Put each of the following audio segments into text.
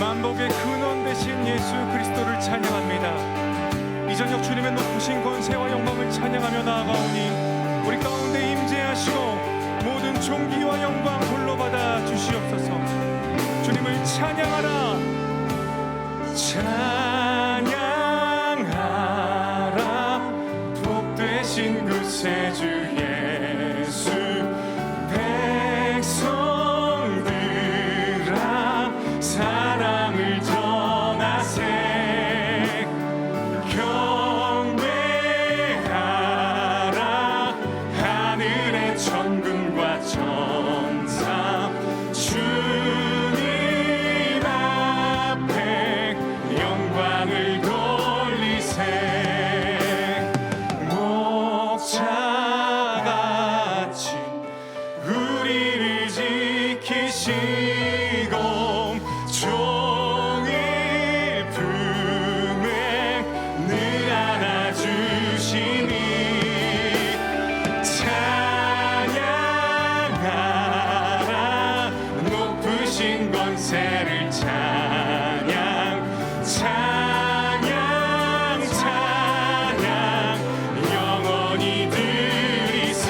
만복의 근원 되신 예수 그리스도를 찬양합니다. 이 저녁 주님의 높으신 권세와 영광을 찬양하며 나아가오니 우리 가운데 임재하시고 모든 존귀와 영광 홀로 받아 주시옵소서. 주님을 찬양하라, 찬양하라. 복되신 그 세주 예수. 백성들아 사랑을 전하세. 경배하라 하늘의 천군과 천사. 주님 앞에 영광을 돌리세. 목자같이 우리를 지키시고 종일 품에 늘 안아주시니 찬양하라 높으신 권세를. 찬양 찬양 찬양 영원히 드리세.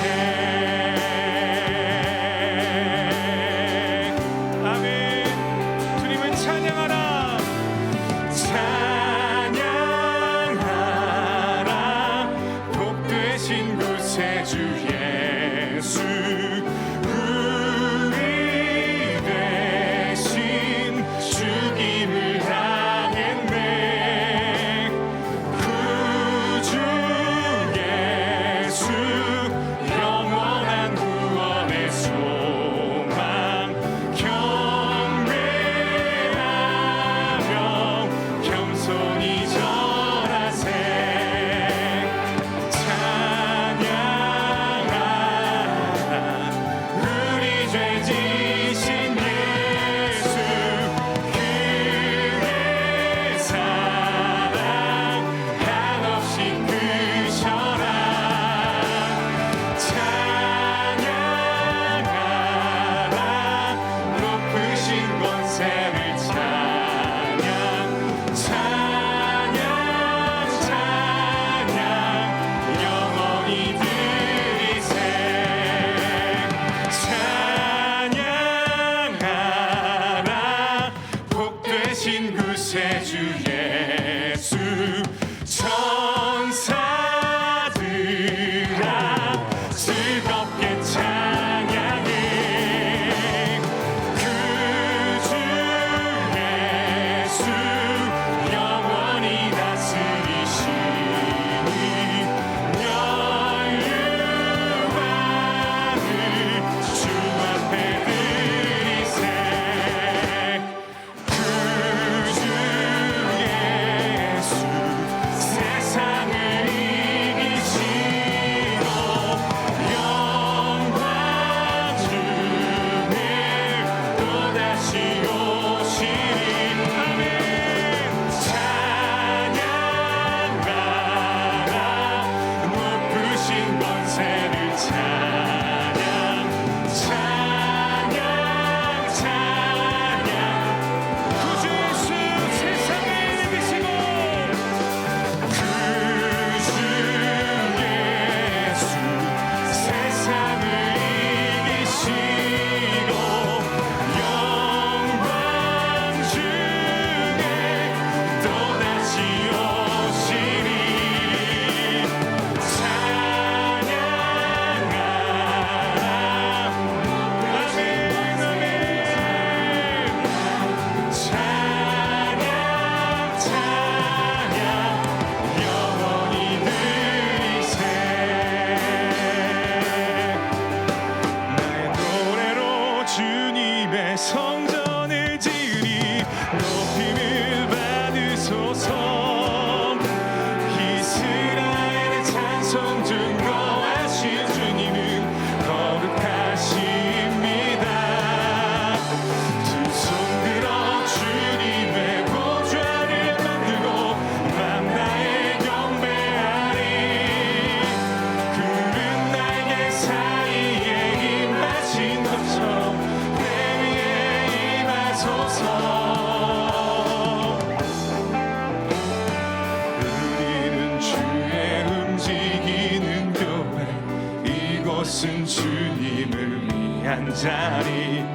주님을 위한 자리,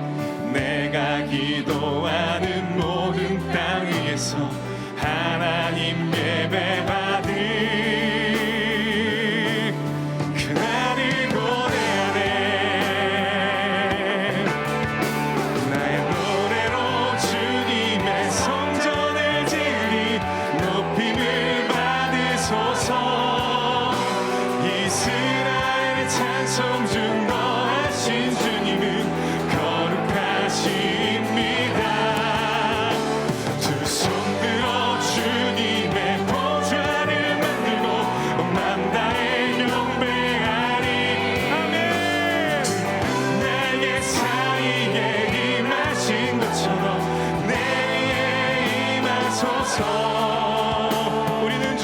내가 기도하는 모든 땅 위에서 하나님 예배받을 그날을 고대하네. 나의 노래로 주님의 성전을 지으리, 높임을 받으소서. 이스라엘의 찬송 중거하신 주님은 거룩하십니다. 두 손 들어 주님의 보좌를 만들고 맘 다해 경배하리. 아멘. 내게 사이에 임하신 것처럼 내 위에 임하소서. 우리는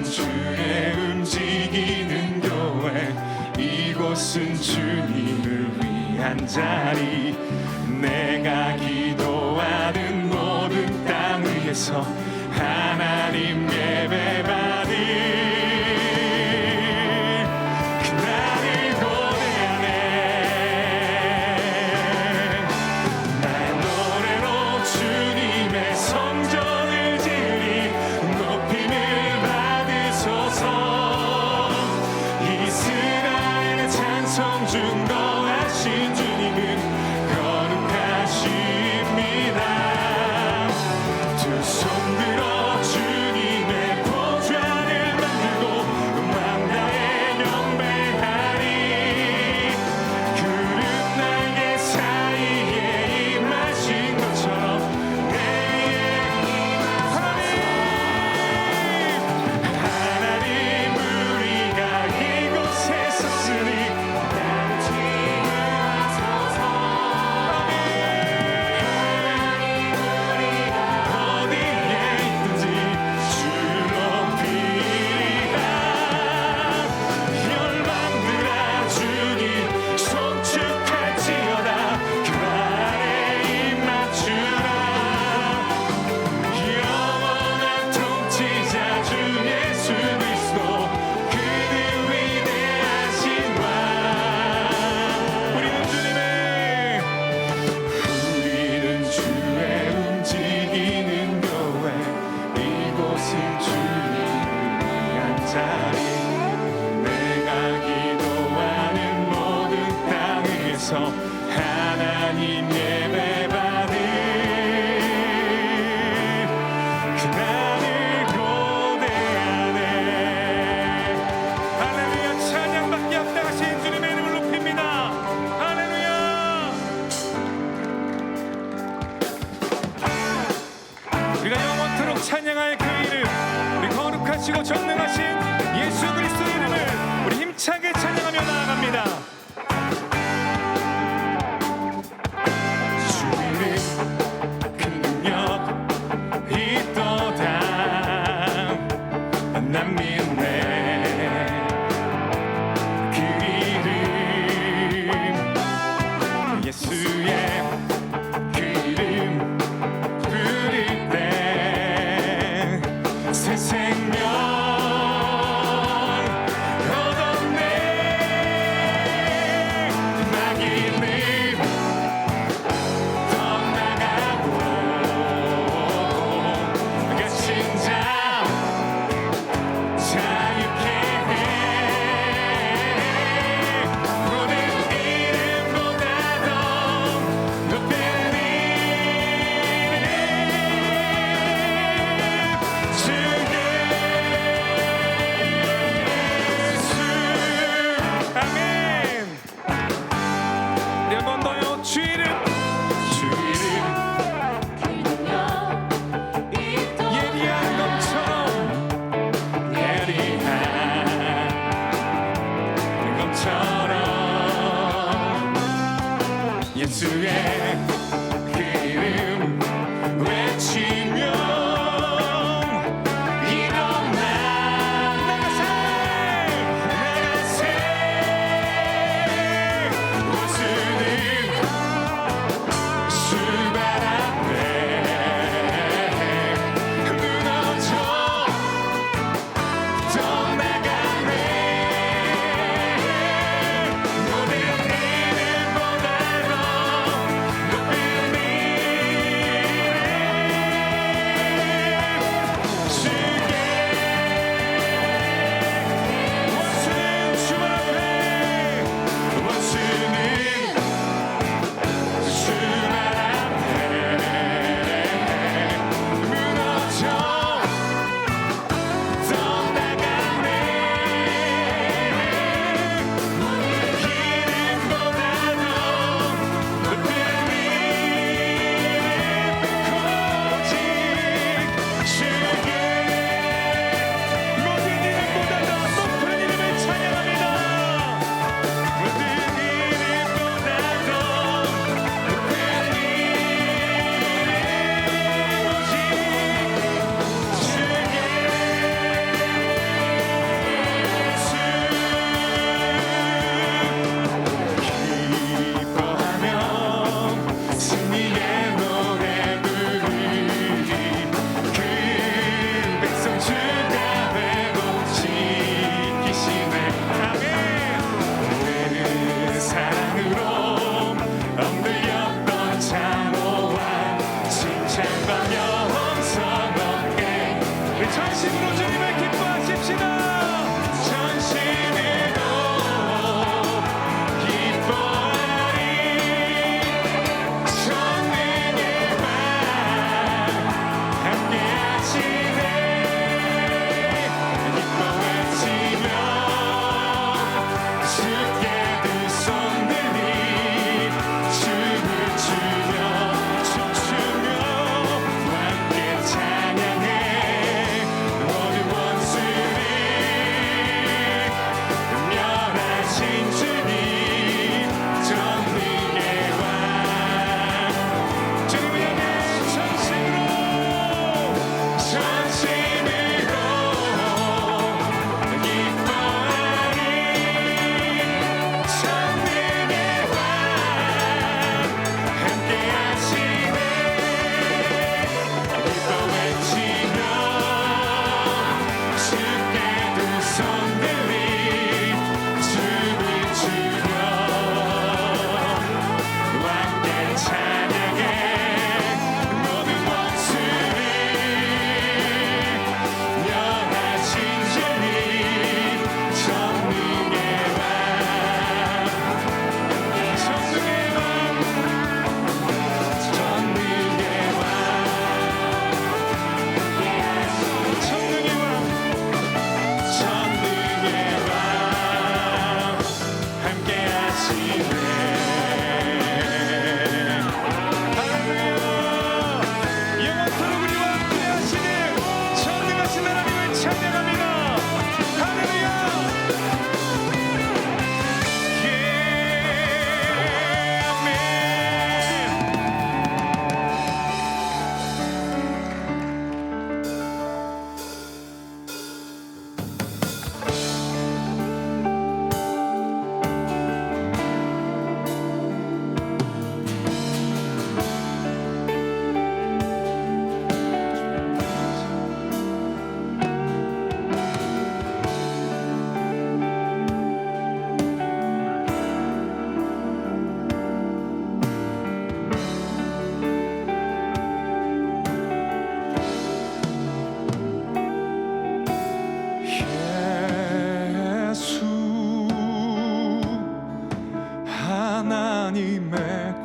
주의 움직이는 교회, 이곳은 주님을 위한 자리, 내가 기도하는 모든 땅 위에서 하나님 예배받을 그날을 고대하네. 나의 노래로 주님의 성전을 지으리, 높임을 받으소서. 이스라엘의 찬송 중거하신 주님은 거룩하십니다. 두 손 들어 주님의 보좌를 만들고 맘 다해 경배하리. 구름 날개 사이에 임하신 것처럼 내 위에 하나님, 우리가 이곳에 섰으니 어디에 있든지 주를 높이리라. 열방들아 주님 송축할지어다. 그 아래 입 맞추라. 영원한 통치자 주 예수 그리스도, 그는 위대하신 왕. 우리는 주의 움직이는 교회, 이곳은 주님을 위한 자리, 내가 기도하는 모든 땅 위에서 하나님 예배받을 그날을 고대하네. 할렐루야. 찬양받기 합당하신 주님의 이름을 높입니다. 할렐루야. 우리가 영원토록 찬양할 그 이름, 우리 거룩하시고 전능하신 예수 그리스도의 이름을 우리 힘차게 찬양하며 나아갑니다. 주 이름 그 능력 있도다 난 믿네. 그 이름 예수의 그 이름 부를 때 새 생명 얻었네. 낙인을 떠나가고 갇힌 자 자유케 해. 모든 이름보다 더 높은 이름 주 예수. 아멘. 네 번 더요. 주 이름, 주 이름 예리한 검처럼, 예리한 검처럼 예수의 그 이름 외치며 일어나. 나가세 옷을 수발 앞에 무너져 떠나가네.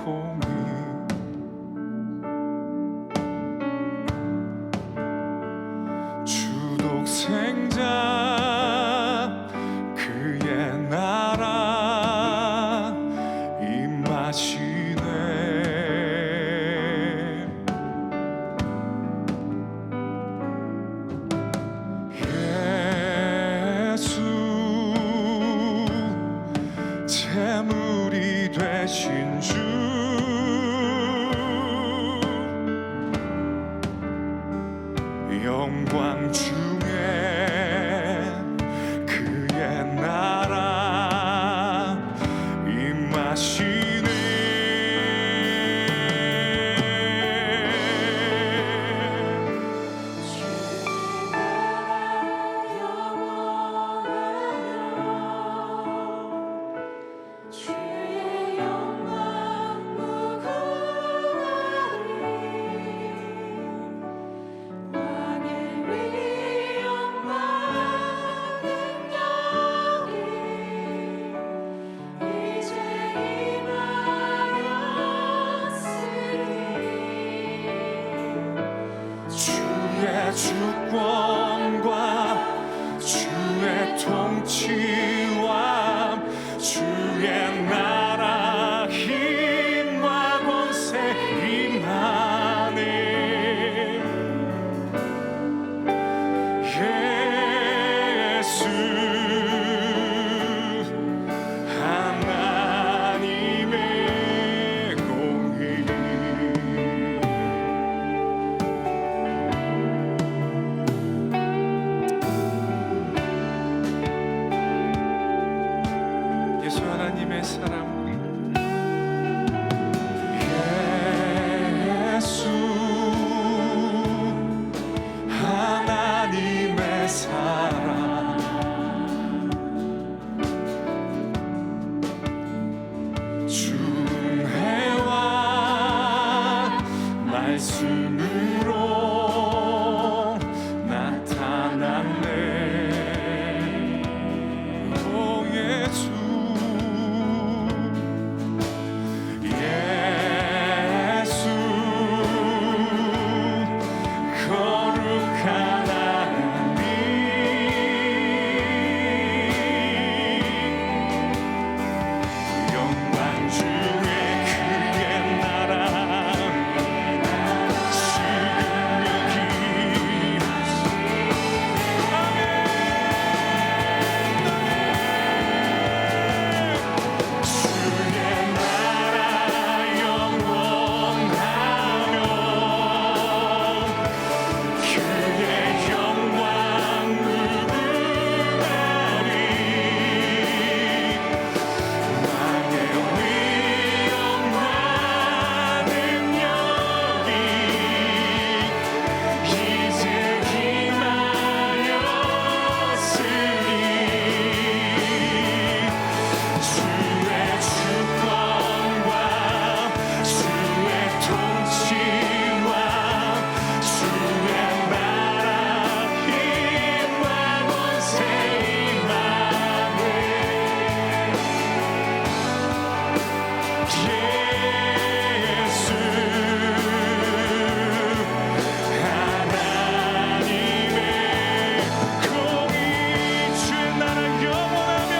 공의 주독생자 그의 나라 임하시네 예수 재물이 되신 주 영광 중에 그의 나라 임하시네 주의 영광 무궁하리 왕의 위엄과 능력이 이제 임하였으니 주의 주권과 주의 통치와 주의 나라 힘과 권세 임하네 예수 하나님의 공의 예수 하나님의 사랑 예수 하나님의 사랑 준혜와 말씀으로 나타났네 오 예수 예수 거룩한 하나님 영광 중에 그의 나라 지금 여기 아멘 주의 나라 영원하며 그의 영광 무궁하리 왕의 위엄과 능력이 이제 임하였으니 주의 주권과 주의 통치와 주의 나라 힘과 권세 임하네 예수 하나님의 공의 주의 나라 영원하며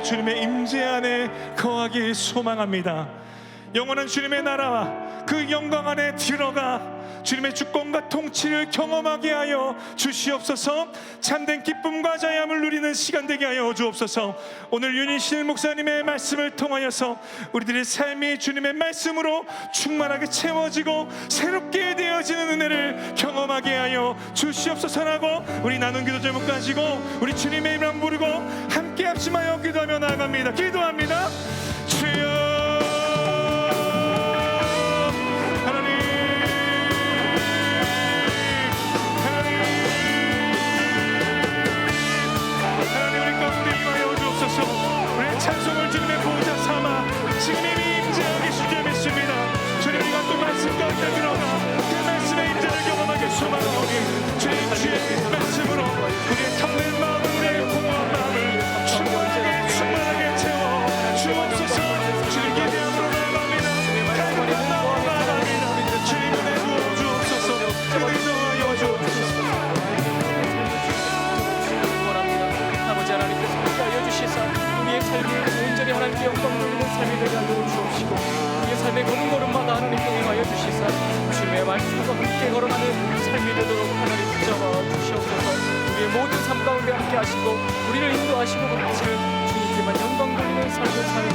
주님의 임재 안에 거하기 소망합니다. 영원한 주님의 나라와 그 영광 안에 들어가 주님의 주권과 통치를 경험하게 하여 주시옵소서. 참된 기쁨과 자유함을 누리는 시간 되게 하여 주옵소서. 오늘 윤희실 목사님의 말씀을 통하여서 우리들의 삶이 주님의 말씀으로 충만하게 채워지고 새롭게 되어지는 은혜를 경험하게 하여 주시옵소서라고 우리 나눈 기도 제목 가지고 우리 주님의 이름 부르고 함께 합심하여 기도하며 나아갑니다. 기도합니다. 주여 찬송을 주님의 보좌 삼아 지금 이미 임재하게 주제 믿습니다. 주님 우리가 또 말씀 가운데 들어가 그 말씀의 임재를 경험하게 소망하오니 주님 주의 말씀으로 우리의 탐낸 마음을 우리의 공허한 마음을 충만하게 채워 주옵소서. 주님 기대함으로 나아갑니다. 갈망한 마음으로 나아갑니다. 주님 은혜 부어 주옵소서. 은혜 더하여 주옵소서. 아버지 하나님께서 함께하여 주시사 우리의 삶이 온전히 하나님께 영광 돌리는 삶이 되게 하여 주옵시고 우리의 삶의 걸음걸음마다 하나님께 응하여 주시사 주님의 말씀과 함께 걸어가는 삶이 되도록 하나님 붙잡아 주시옵소서. 우리의 모든 삶 가운데 함께 하시고 우리를 인도하시고 가르치는 주님께만 영광 돌리는 삶을 사는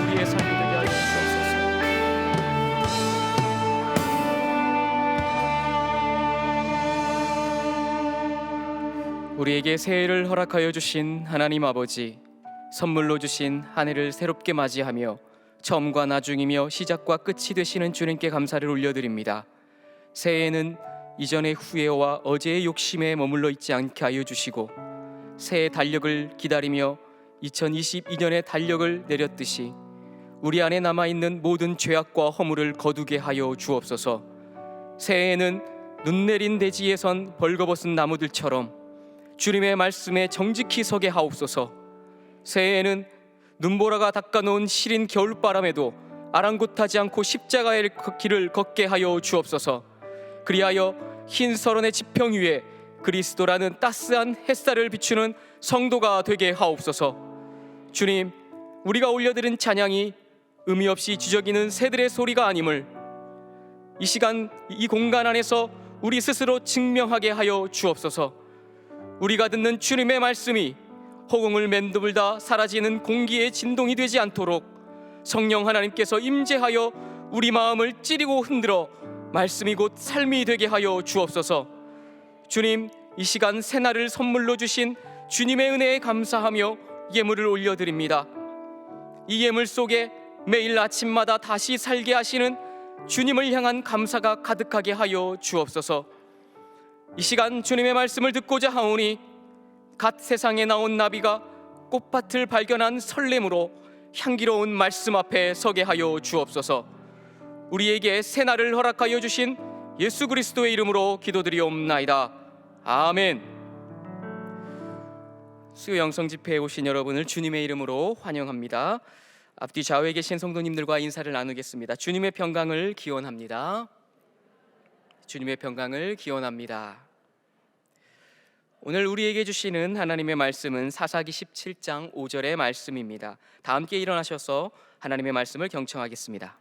우리의 삶이 되게 하여 주옵소서. 우리에게 새해를 허락하여 주신 하나님 아버지, 선물로 주신 한 해를 새롭게 맞이하며 처음과 나중이며 시작과 끝이 되시는 주님께 감사를 올려드립니다. 새해에는 이전의 후회와 어제의 욕심에 머물러 있지 않게 하여 주시고 새해 달력을 기다리며 2022년의 달력을 내렸듯이 우리 안에 남아있는 모든 죄악과 허물을 거두게 하여 주옵소서. 새해에는 눈 내린 대지에선 벌거벗은 나무들처럼 주님의 말씀에 정직히 서게 하옵소서. 새해에는 눈보라가 닦아놓은 시린 겨울바람에도 아랑곳하지 않고 십자가의 길을 걷게 하여 주옵소서. 그리하여 흰 설원의 지평 위에 그리스도라는 따스한 햇살을 비추는 성도가 되게 하옵소서. 주님, 우리가 올려드린 찬양이 의미 없이 지저귀는 새들의 소리가 아님을 이 시간 이 공간 안에서 우리 스스로 증명하게 하여 주옵소서. 우리가 듣는 주님의 말씀이 허공을 맴돌다 사라지는 공기의 진동이 되지 않도록 성령 하나님께서 임재하여 우리 마음을 찌르고 흔들어 말씀이 곧 삶이 되게 하여 주옵소서. 주님, 이 시간 새날을 선물로 주신 주님의 은혜에 감사하며 예물을 올려드립니다. 이 예물 속에 매일 아침마다 다시 살게 하시는 주님을 향한 감사가 가득하게 하여 주옵소서. 이 시간 주님의 말씀을 듣고자 하오니 갓 세상에 나온 나비가 꽃밭을 발견한 설렘으로 향기로운 말씀 앞에 서게 하여 주옵소서. 우리에게 새날을 허락하여 주신 예수 그리스도의 이름으로 기도드리옵나이다. 아멘. 수요 영성 집회에 오신 여러분을 주님의 이름으로 환영합니다. 앞뒤 좌우에 계신 성도님들과 인사를 나누겠습니다. 주님의 평강을 기원합니다. 주님의 평강을 기원합니다. 오늘 우리에게 주시는 하나님의 말씀은 사사기 17장 5절의 말씀입니다. 다 함께 일어나셔서 하나님의 말씀을 경청하겠습니다.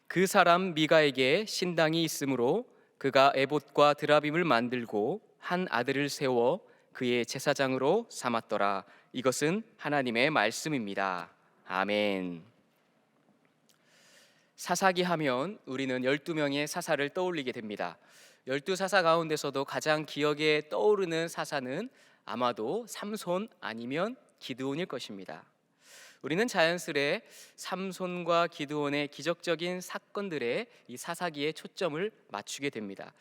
그 사람 미가에게 신당이 있으므로 그가 에봇과 드라빔을 만들고 한 아들을 세워 그의 제사장으로 삼았더라. 이것은 하나님의 말씀입니다. 아멘. 사사기 하면 우리는 12명의 사사를 떠올리게 됩니다. 12사사 가운데서도 가장 기억에 떠오르는 사사는 아마도 삼손 아니면 기드온일 것입니다. 우리는 자연스레 삼손과 기드온의 기적적인 사건들에 이 사사기에 초점을 맞추게 됩니다.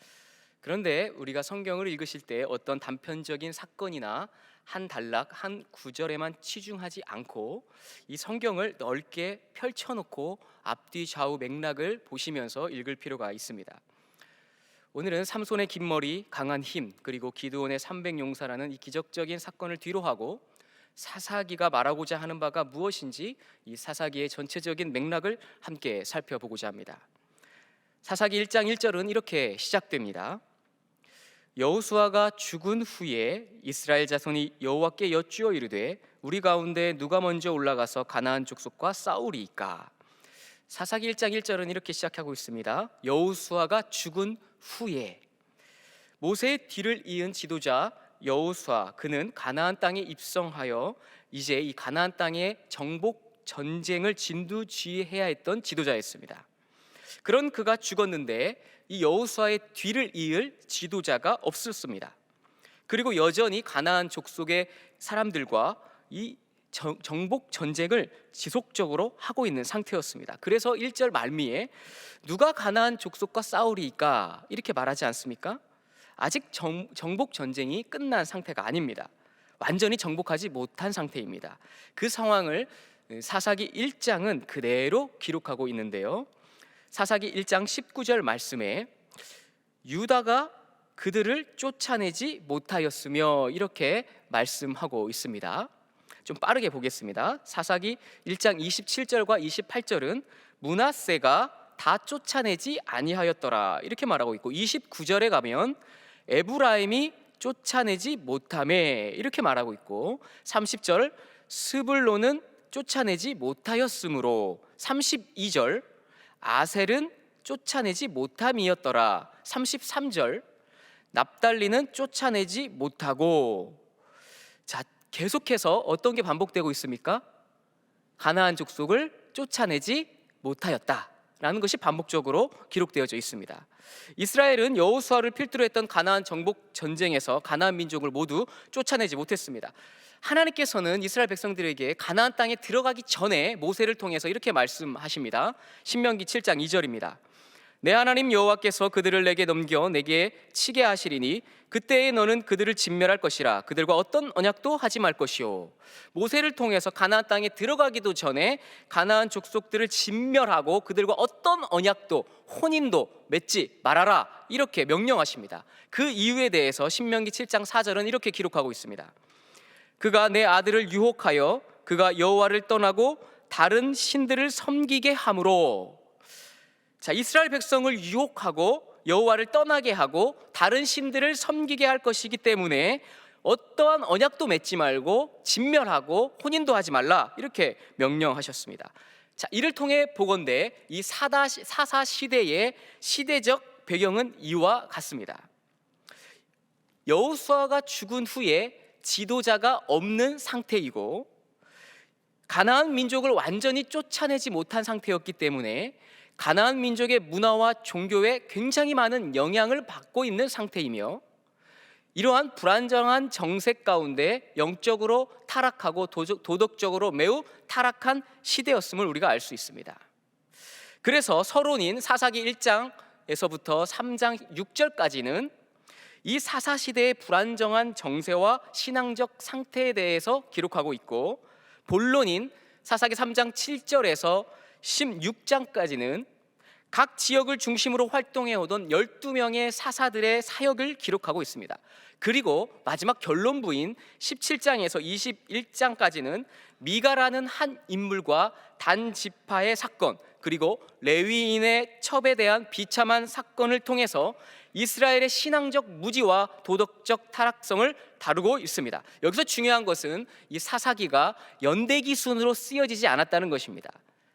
그런데 우리가 성경을 읽으실 때 어떤 단편적인 사건이나 한 단락, 한 구절에만 치중하지 않고 이 성경을 넓게 펼쳐놓고 앞뒤 좌우 맥락을 보시면서 읽을 필요가 있습니다. 오늘은 삼손의 긴 머리, 강한 힘, 그리고 기드온의 300용사라는 이 기적적인 사건을 뒤로하고 사사기가 말하고자 하는 바가 무엇인지 이 사사기의 전체적인 맥락을 함께 살펴보고자 합니다. 사사기 1장 1절은 이렇게 시작됩니다. 여호수아가 죽은 후에 이스라엘 자손이 여호와께 여쭈어 이르되 우리 가운데 누가 먼저 올라가서 가나안 족속과 싸우리이까. 사사기 1장 1절은 이렇게 시작하고 있습니다. 여호수아가 죽은 후에. 모세의 뒤를 이은 지도자 여호수아, 그는 가나안 땅에 입성하여 이제 이 가나안 땅의 정복 전쟁을 진두지휘해야 했던 지도자였습니다. 그런 그가 죽었는데 이 여호수아의 뒤를 이을 지도자가 없었습니다. 그리고 여전히 가나안 족속의 사람들과 이 정복 전쟁을 지속적으로 하고 있는 상태였습니다. 그래서 1절 말미에 누가 가나안 족속과 싸우리이까 이렇게 말하지 않습니까? 아직 정복 전쟁이 끝난 상태가 아닙니다. 완전히 정복하지 못한 상태입니다. 그 상황을 사사기 1장은 그대로 기록하고 있는데요. 사사기 1장 19절 말씀에 유다가 그들을 쫓아내지 못하였으며 이렇게 말씀하고 있습니다. 좀 빠르게 보겠습니다. 사사기 1장 27절과 28절은 므낫세가 다 쫓아내지 아니하였더라 이렇게 말하고 있고, 29절에 가면 에브라임이 쫓아내지 못하매 이렇게 말하고 있고, 30절 스불론은 쫓아내지 못하였으므로, 32절 아셀은 쫓아내지 못함이었더라, 33절 납달리는 쫓아내지 못하고. 자, 계속해서 어떤 게 반복되고 있습니까? 가나안 족속을 쫓아내지 못하였다라는 것이 반복적으로 기록되어져 있습니다. 이스라엘은 여호수아를 필두로 했던 가나안 정복 전쟁에서 가나안 민족을 모두 쫓아내지 못했습니다. 하나님께서는 이스라엘 백성들에게 가나안 땅에 들어가기 전에 모세를 통해서 이렇게 말씀하십니다. 신명기 7장 2절입니다. 내 하나님 여호와께서 그들을 내게 넘겨 내게 치게 하시리니 그때에 너는 그들을 진멸할 것이라. 그들과 어떤 언약도 하지 말 것이요. 모세를 통해서 가나안 땅에 들어가기도 전에 가나안 족속들을 진멸하고 그들과 어떤 언약도 혼인도 맺지 말아라 이렇게 명령하십니다. 그 이유에 대해서 신명기 7장 4절은 이렇게 기록하고 있습니다. 그가 내 아들을 유혹하여 그가 여호와를 떠나고 다른 신들을 섬기게 함으로. 자, 이스라엘 백성을 유혹하고 여호와를 떠나게 하고 다른 신들을 섬기게 할 것이기 때문에 어떠한 언약도 맺지 말고 진멸하고 혼인도 하지 말라 이렇게 명령하셨습니다. 자, 이를 통해 보건대 이 사사 시대의 시대적 배경은 이와 같습니다. 여호수아가 죽은 후에 지도자가 없는 상태이고 가나안 민족을 완전히 쫓아내지 못한 상태였기 때문에 가나안 민족의 문화와 종교에 굉장히 많은 영향을 받고 있는 상태이며, 이러한 불안정한 정색 가운데 영적으로 타락하고 도덕적으로 매우 타락한 시대였음을 우리가 알 수 있습니다. 그래서 서론인 사사기 1장에서부터 3장 6절까지는 이 사사시대의 불안정한 정세와 신앙적 상태에 대해서 기록하고 있고, 본론인 사사기 3장 7절에서 16장까지는 각 지역을 중심으로 활동해오던 12명의 사사들의 사역을 기록하고 있습니다. 그리고 마지막 결론부인 17장에서 21장까지는 미가라는 한 인물과 단 지파의 사건, 그리고 레위인의 첩에 대한 비참한 사건을 통해서 이스라엘의 신앙적 무지와 도덕적 타락성을 다루고 있습니다. 여기서 중요한 것은 이 사사기가 연대기 순으로 쓰여지지 않았다는 것입니다.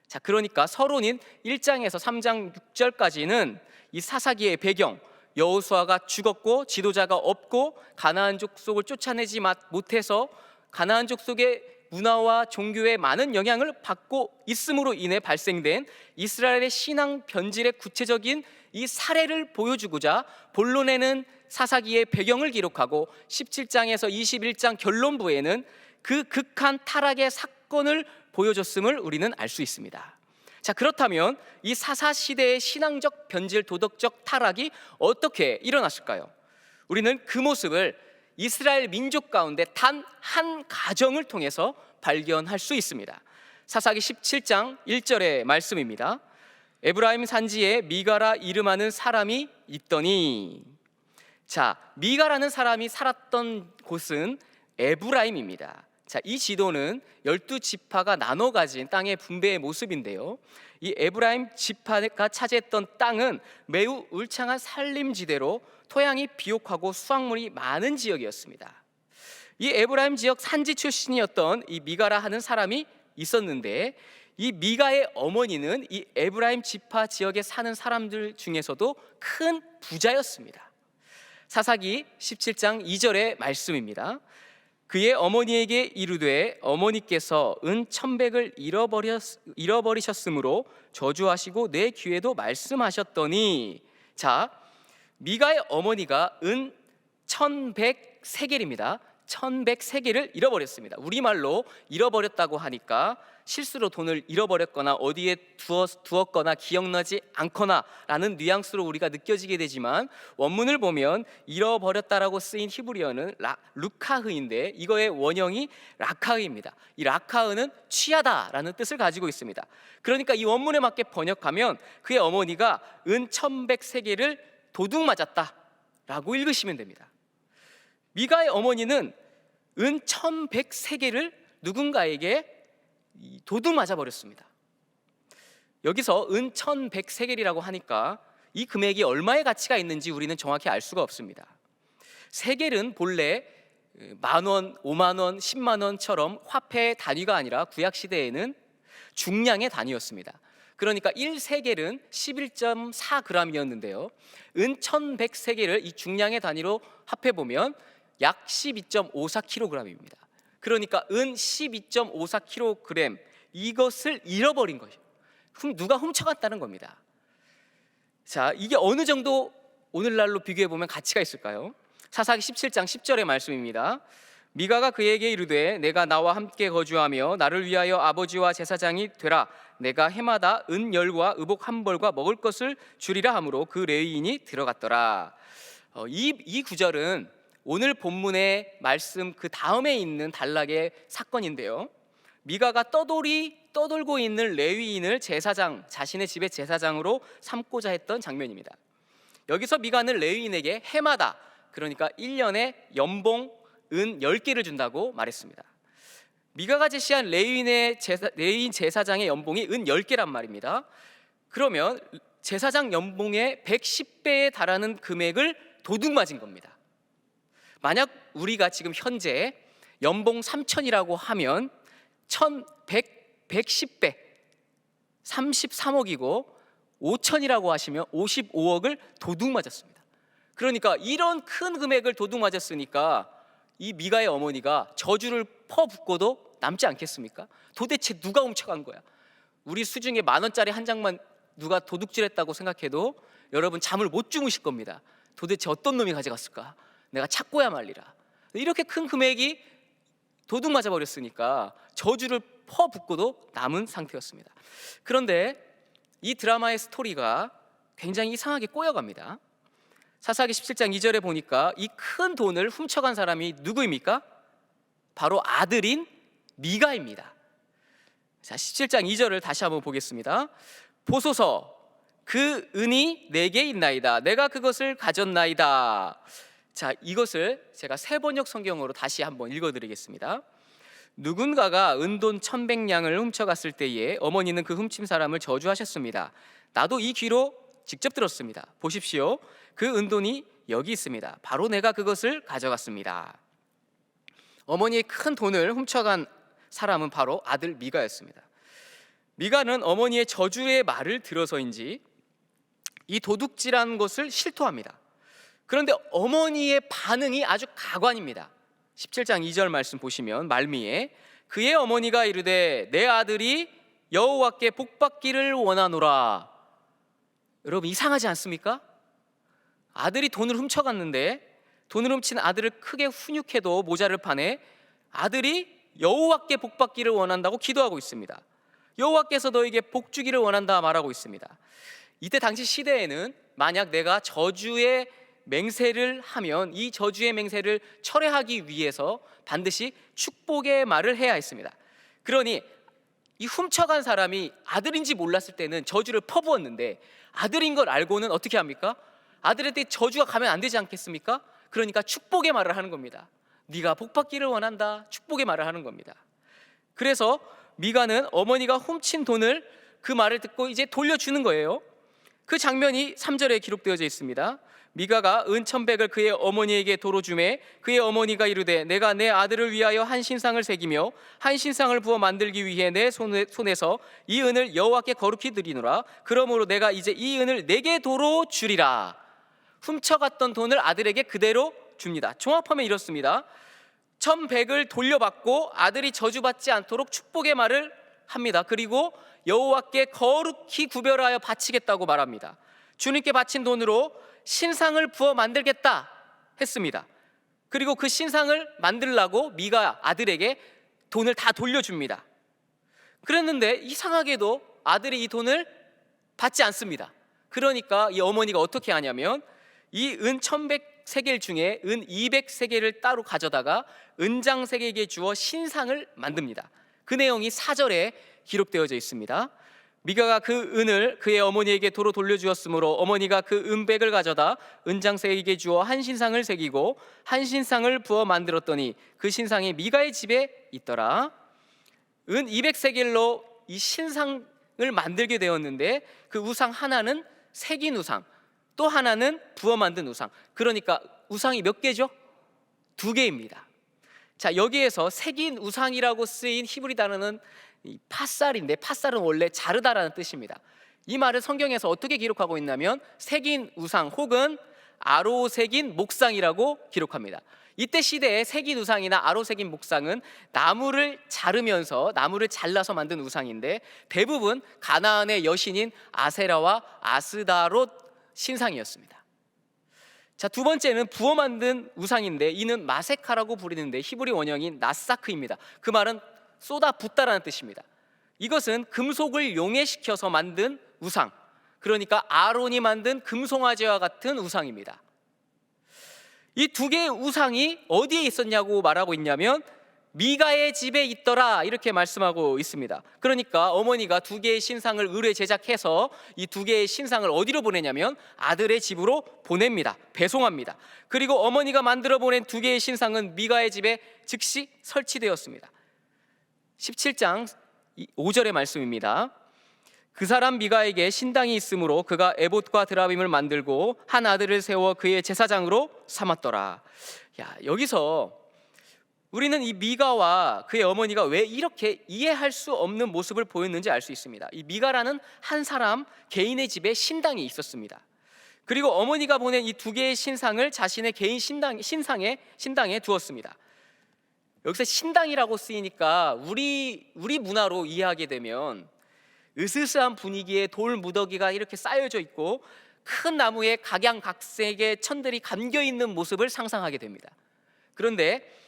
자, 그러니까 서론인 1장에서 3장 6절까지는 이 사사기의 배경, 여호수아가 죽었고 지도자가 없고 가나안 족속을 쫓아내지 못해서 가나안 족속의 문화와 종교에 많은 영향을 받고 있음으로 인해 발생된 이스라엘의 신앙 변질의 구체적인 이 사례를 보여주고자 본론에는 사사기의 배경을 기록하고 17장에서 21장 결론부에는 그 극한 타락의 사건을 보여줬음을 우리는 알 수 있습니다. 자, 그렇다면 이 사사 시대의 신앙적 변질, 도덕적 타락이 어떻게 일어났을까요? 우리는 그 모습을 이스라엘 민족 가운데 단 한 가정을 통해서 발견할 수 있습니다. 사사기 17장 1절의 말씀입니다. 에브라임 산지에 미가라 이름하는 사람이 있더니. 자, 미가라는 사람이 살았던 곳은 에브라임입니다. 자, 이 지도는 12지파가 나눠 가진 땅의 분배의 모습인데요. 이 에브라임 지파가 차지했던 땅은 매우 울창한 산림지대로 토양이 비옥하고 수확물이 많은 지역이었습니다. 이 에브라임 지역 산지 출신이었던 이 미가라 하는 사람이 있었는데, 이 미가의 어머니는 이 에브라임 지파 지역에 사는 사람들 중에서도 큰 부자였습니다. 사사기 17장 2절의 말씀입니다. 그의 어머니에게 이르되 어머니께서 은 1,100을 잃어버리셨으므로 저주하시고 내 귀에도 말씀하셨더니, 자, 미가의 어머니가 은 1,100세겔입니다. 1,100세겔을 잃어버렸습니다. 우리말로 잃어버렸다고 하니까 실수로 돈을 잃어버렸거나 어디에 두었거나 기억나지 않거나 라는 뉘앙스로 우리가 느껴지게 되지만, 원문을 보면 잃어버렸다라고 쓰인 히브리어는 루카흐인데 이거의 원형이 라카흐입니다. 이 라카흐는 취하다라는 뜻을 가지고 있습니다. 그러니까 이 원문에 맞게 번역하면 그의 어머니가 은 1,100세겔을 도둑 맞았다라고 읽으시면 됩니다. 미가의 어머니는 은 1,100세겔을 누군가에게 도둑 맞아 버렸습니다. 여기서 은 1,100세겔이라고 하니까 이 금액이 얼마의 가치가 있는지 우리는 정확히 알 수가 없습니다. 세겔은 본래 10,000원, 50,000원, 100,000원처럼 화폐 단위가 아니라 구약 시대에는 중량의 단위였습니다. 그러니까 1세겔은 11.4g이었는데요. 은 1,100세겔을 이 중량의 단위로 합해 보면 약 12.54kg입니다. 그러니까 은 12.54kg, 이것을 잃어버린 것이죠. 누가 훔쳐갔다는 겁니다. 자, 이게 어느 정도 오늘날로 비교해 보면 가치가 있을까요? 사사기 17장 10절의 말씀입니다. 미가가 그에게 이르되 내가 나와 함께 거주하며 나를 위하여 아버지와 제사장이 되라. 내가 해마다 은 10과 의복 1벌과 먹을 것을 주리라 하므로 그 레위인이 들어갔더라. 이 구절은 오늘 본문의 말씀 그 다음에 있는 단락의 사건인데요. 미가가 떠돌고 있는 레위인을 제사장, 자신의 집의 제사장으로 삼고자 했던 장면입니다. 여기서 미가는 레위인에게 해마다, 그러니까 1년에 연봉 은 10개를 준다고 말했습니다. 미가가 제시한 레위인 제사장의 연봉이 은 10개란 말입니다. 그러면 제사장 연봉의 110배에 달하는 금액을 도둑 맞은 겁니다. 만약 우리가 지금 현재 연봉 3,000이라고 하면 110배 33억이고 5,000이라고 하시면 55억을 도둑 맞았습니다. 그러니까 이런 큰 금액을 도둑 맞았으니까 이 미가의 어머니가 저주를 퍼붓고도 남지 않겠습니까? 도대체 누가 훔쳐간 거야? 우리 수중에 10,000원짜리 한 장만 누가 도둑질했다고 생각해도 여러분 잠을 못 주무실 겁니다. 도대체 어떤 놈이 가져갔을까? 내가 찾고야 말리라. 이렇게 큰 금액이 도둑 맞아 버렸으니까 저주를 퍼붓고도 남은 상태였습니다. 그런데 이 드라마의 스토리가 굉장히 이상하게 꼬여갑니다. 사사기 17장 2절에 보니까 이 큰 돈을 훔쳐간 사람이 누구입니까? 바로 아들인 미가입니다. 자, 17장 2절을 다시 한번 보겠습니다. 보소서, 그 은이 내게 있나이다. 내가 그것을 가졌나이다. 자, 이것을 제가 세번역 성경으로 다시 한번 읽어드리겠습니다. 누군가가 은돈 1,100냥을 훔쳐갔을 때에 어머니는 그 훔친 사람을 저주하셨습니다. 나도 이 귀로 직접 들었습니다. 보십시오, 그 은돈이 여기 있습니다. 바로 내가 그것을 가져갔습니다. 어머니의 큰 돈을 훔쳐간 사람은 바로 아들 미가였습니다. 미가는 어머니의 저주의 말을 들어서인지 이 도둑질한 것을 실토합니다. 그런데 어머니의 반응이 아주 가관입니다. 17장 2절 말씀 보시면 말미에 그의 어머니가 이르되 내 아들이 여호와께 복받기를 원하노라. 여러분, 이상하지 않습니까? 아들이 돈을 훔쳐갔는데 돈을 훔친 아들을 크게 훈육해도 모자를 파네 아들이 여호와께 복받기를 원한다고 기도하고 있습니다. 여호와께서 너에게 복 주기를 원한다 말하고 있습니다. 이때 당시 시대에는 만약 내가 저주의 맹세를 하면 이 저주의 맹세를 철회하기 위해서 반드시 축복의 말을 해야 했습니다. 그러니 이 훔쳐간 사람이 아들인지 몰랐을 때는 저주를 퍼부었는데 아들인 걸 알고는 어떻게 합니까? 아들한테 저주가 가면 안 되지 않겠습니까? 그러니까 축복의 말을 하는 겁니다. 네가 복받기를 원한다. 축복의 말을 하는 겁니다. 그래서 미가는 어머니가 훔친 돈을 그 말을 듣고 이제 돌려주는 거예요. 그 장면이 3절에 기록되어져 있습니다. 미가가 은 1,100을 그의 어머니에게 도로 주매 그의 어머니가 이르되 내가 내 아들을 위하여 한 신상을 새기며 한 신상을 부어 만들기 위해 내 손에서 이 은을 여호와께 거룩히 드리노라. 그러므로 내가 이제 이 은을 내게 도로 주리라. 훔쳐갔던 돈을 아들에게 그대로 줍니다. 종합하면 이렇습니다. 1,100을 돌려받고 아들이 저주받지 않도록 축복의 말을 합니다. 그리고 여호와께 거룩히 구별하여 바치겠다고 말합니다. 주님께 바친 돈으로 신상을 부어 만들겠다 했습니다. 그리고 그 신상을 만들라고 미가 아들에게 돈을 다 돌려줍니다. 그랬는데 이상하게도 아들이 이 돈을 받지 않습니다. 그러니까 이 어머니가 어떻게 하냐면 이 은 1,100세겔 중에 은 200세겔을 따로 가져다가 은장세겔에게 주어 신상을 만듭니다. 그 내용이 4절에 기록되어져 있습니다. 미가가 그 은을 그의 어머니에게 도로 돌려주었으므로 어머니가 그 은백을 가져다 은장세겔에게 주어 한 신상을 새기고 한 신상을 부어 만들었더니 그 신상이 미가의 집에 있더라. 은 200세겔로 이 신상을 만들게 되었는데 그 우상 하나는 새긴 우상, 또 하나는 부어 만든 우상. 그러니까 우상이 몇 개죠? 2개입니다. 자, 여기에서 새긴 우상이라고 쓰인 히브리 단어는 이 팥살인데 팥살은 원래 자르다라는 뜻입니다. 이 말을 성경에서 어떻게 기록하고 있냐면 새긴 우상 혹은 아로 새긴 목상이라고 기록합니다. 이때 시대에 새긴 우상이나 아로 새긴 목상은 나무를 자르면서 나무를 잘라서 만든 우상인데 대부분 가나안의 여신인 아세라와 아스다롯 신상이었습니다. 자, 두 번째는 부어 만든 우상인데 이는 마세카라고 부르는데 히브리 원형인 나사크입니다. 그 말은 쏟아 붓다라는 뜻입니다. 이것은 금속을 용해시켜서 만든 우상, 그러니까 아론이 만든 금송아지와 같은 우상입니다. 이 2개의 우상이 어디에 있었냐고 말하고 있냐면 미가의 집에 있더라 이렇게 말씀하고 있습니다. 그러니까 어머니가 2개의 신상을 의뢰 제작해서 이 2개의 신상을 어디로 보내냐면 아들의 집으로 보냅니다. 배송합니다. 그리고 어머니가 만들어 보낸 2개의 신상은 미가의 집에 즉시 설치되었습니다. 17장 5절의 말씀입니다. 그 사람 미가에게 신당이 있으므로 그가 에봇과 드라빔을 만들고 한 아들을 세워 그의 제사장으로 삼았더라. 야, 여기서 우리는 이 미가와 그의 어머니가 왜 이렇게 이해할 수 없는 모습을 보였는지 알 수 있습니다. 이 미가라는 한 사람 개인의 집에 신당이 있었습니다. 그리고 어머니가 보낸 이 2개의 신상을 자신의 개인 신당에 두었습니다. 여기서 신당이라고 쓰이니까 우리 문화로 이해하게 되면 으스스한 분위기에 돌 무더기가 이렇게 쌓여져 있고 큰 나무에 각양각색의 천들이 감겨 있는 모습을 상상하게 됩니다. 그런데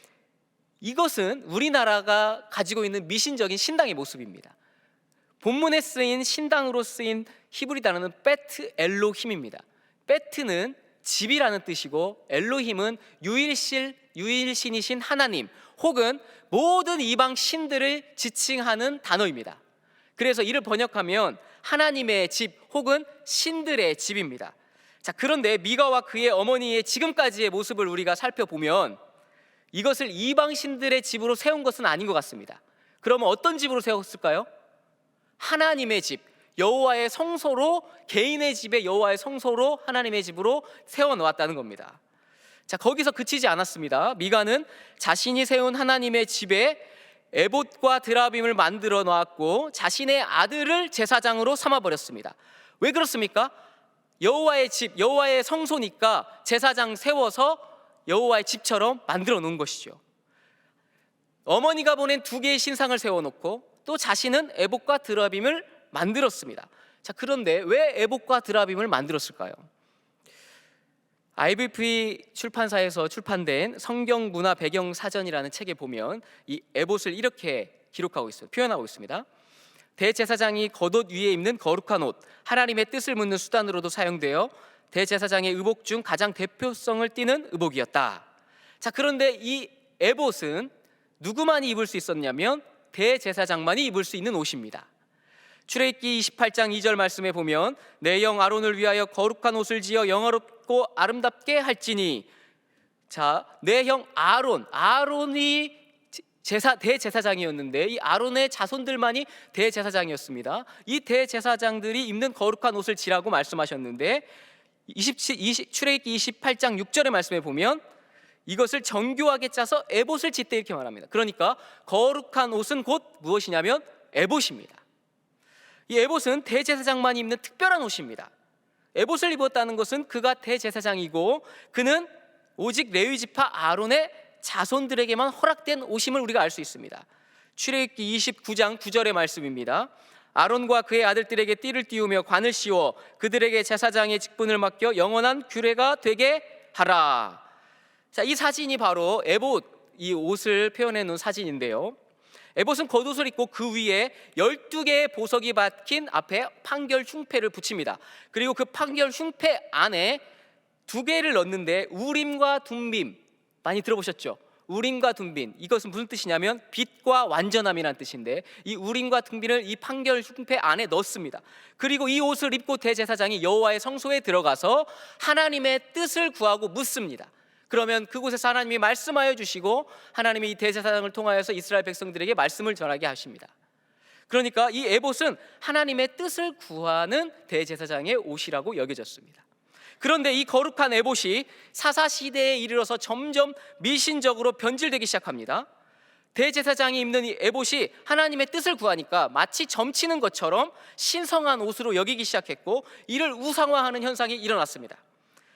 이것은 우리나라가 가지고 있는 미신적인 신당의 모습입니다. 본문에 쓰인 신당으로 쓰인 히브리 단어는 베트 엘로힘입니다. 베트는 집이라는 뜻이고 엘로힘은 유일신이신 하나님 혹은 모든 이방 신들을 지칭하는 단어입니다. 그래서 이를 번역하면 하나님의 집 혹은 신들의 집입니다. 자, 그런데 미가와 그의 어머니의 지금까지의 모습을 우리가 살펴보면 이것을 이방 신들의 집으로 세운 것은 아닌 것 같습니다. 그러면 어떤 집으로 세웠을까요? 하나님의 집, 여호와의 성소로, 개인의 집에 여호와의 성소로 하나님의 집으로 세워놓았다는 겁니다. 자, 거기서 그치지 않았습니다. 미가는 자신이 세운 하나님의 집에 에봇과 드라빔을 만들어 놓았고 자신의 아들을 제사장으로 삼아버렸습니다. 왜 그렇습니까? 여호와의 집, 여호와의 성소니까 제사장 세워서 여호와의 집처럼 만들어 놓은 것이죠. 어머니가 보낸 2개의 신상을 세워놓고 또 자신은 에봇과 드라빔을 만들었습니다. 자, 그런데 왜 에봇과 드라빔을 만들었을까요? IVP 출판사에서 출판된 성경 문화 배경 사전이라는 책에 보면 이 에봇을 이렇게 기록하고 있어요. 표현하고 있습니다. 대제사장이 겉옷 위에 입는 거룩한 옷, 하나님의 뜻을 묻는 수단으로도 사용되어 대제사장의 의복 중 가장 대표성을 띠는 의복이었다. 자, 그런데 이 에봇은 누구만이 입을 수 있었냐면 대제사장만이 입을 수 있는 옷입니다. 출애굽기 28장 2절 말씀에 보면 내 영 아론을 위하여 거룩한 옷을 지어 영화롭고 아름답게 할지니 자, 내 형 아론이 대제사장이었는데 이 아론의 자손들만이 대제사장이었습니다. 이 대제사장들이 입는 거룩한 옷을 지라고 말씀하셨는데 출애굽기 28장 6절의 말씀에 보면 이것을 정교하게 짜서 에봇을 짓되 이렇게 말합니다. 그러니까 거룩한 옷은 곧 무엇이냐면 에봇입니다. 이 에봇은 대제사장만이 입는 특별한 옷입니다. 에봇을 입었다는 것은 그가 대제사장이고 그는 오직 레위 지파 아론의 자손들에게만 허락된 옷임을 우리가 알 수 있습니다. 출애굽기 29장 9절의 말씀입니다. 아론과 그의 아들들에게 띠를 띄우며 관을 씌워 그들에게 제사장의 직분을 맡겨 영원한 규례가 되게 하라. 자, 이 사진이 바로 에봇, 이 옷을 표현해 놓은 사진인데요. 에봇은 겉옷을 입고 그 위에 12개의 보석이 박힌 앞에 판결 흉패를 붙입니다. 그리고 그 판결 흉패 안에 2개를 넣는데 우림과 둠빔, 많이 들어보셨죠? 우림과 둠빔, 이것은 무슨 뜻이냐면 빛과 완전함이라는 뜻인데 이 우림과 둠빔을 이 판결 흉패 안에 넣습니다. 그리고 이 옷을 입고 대제사장이 여호와의 성소에 들어가서 하나님의 뜻을 구하고 묻습니다. 그러면 그곳에서 하나님이 말씀하여 주시고 하나님이 이 대제사장을 통하여서 이스라엘 백성들에게 말씀을 전하게 하십니다. 그러니까 이 에봇은 하나님의 뜻을 구하는 대제사장의 옷이라고 여겨졌습니다. 그런데 이 거룩한 에봇이 사사시대에 이르러서 점점 미신적으로 변질되기 시작합니다. 대제사장이 입는 이 에봇이 하나님의 뜻을 구하니까 마치 점치는 것처럼 신성한 옷으로 여기기 시작했고 이를 우상화하는 현상이 일어났습니다.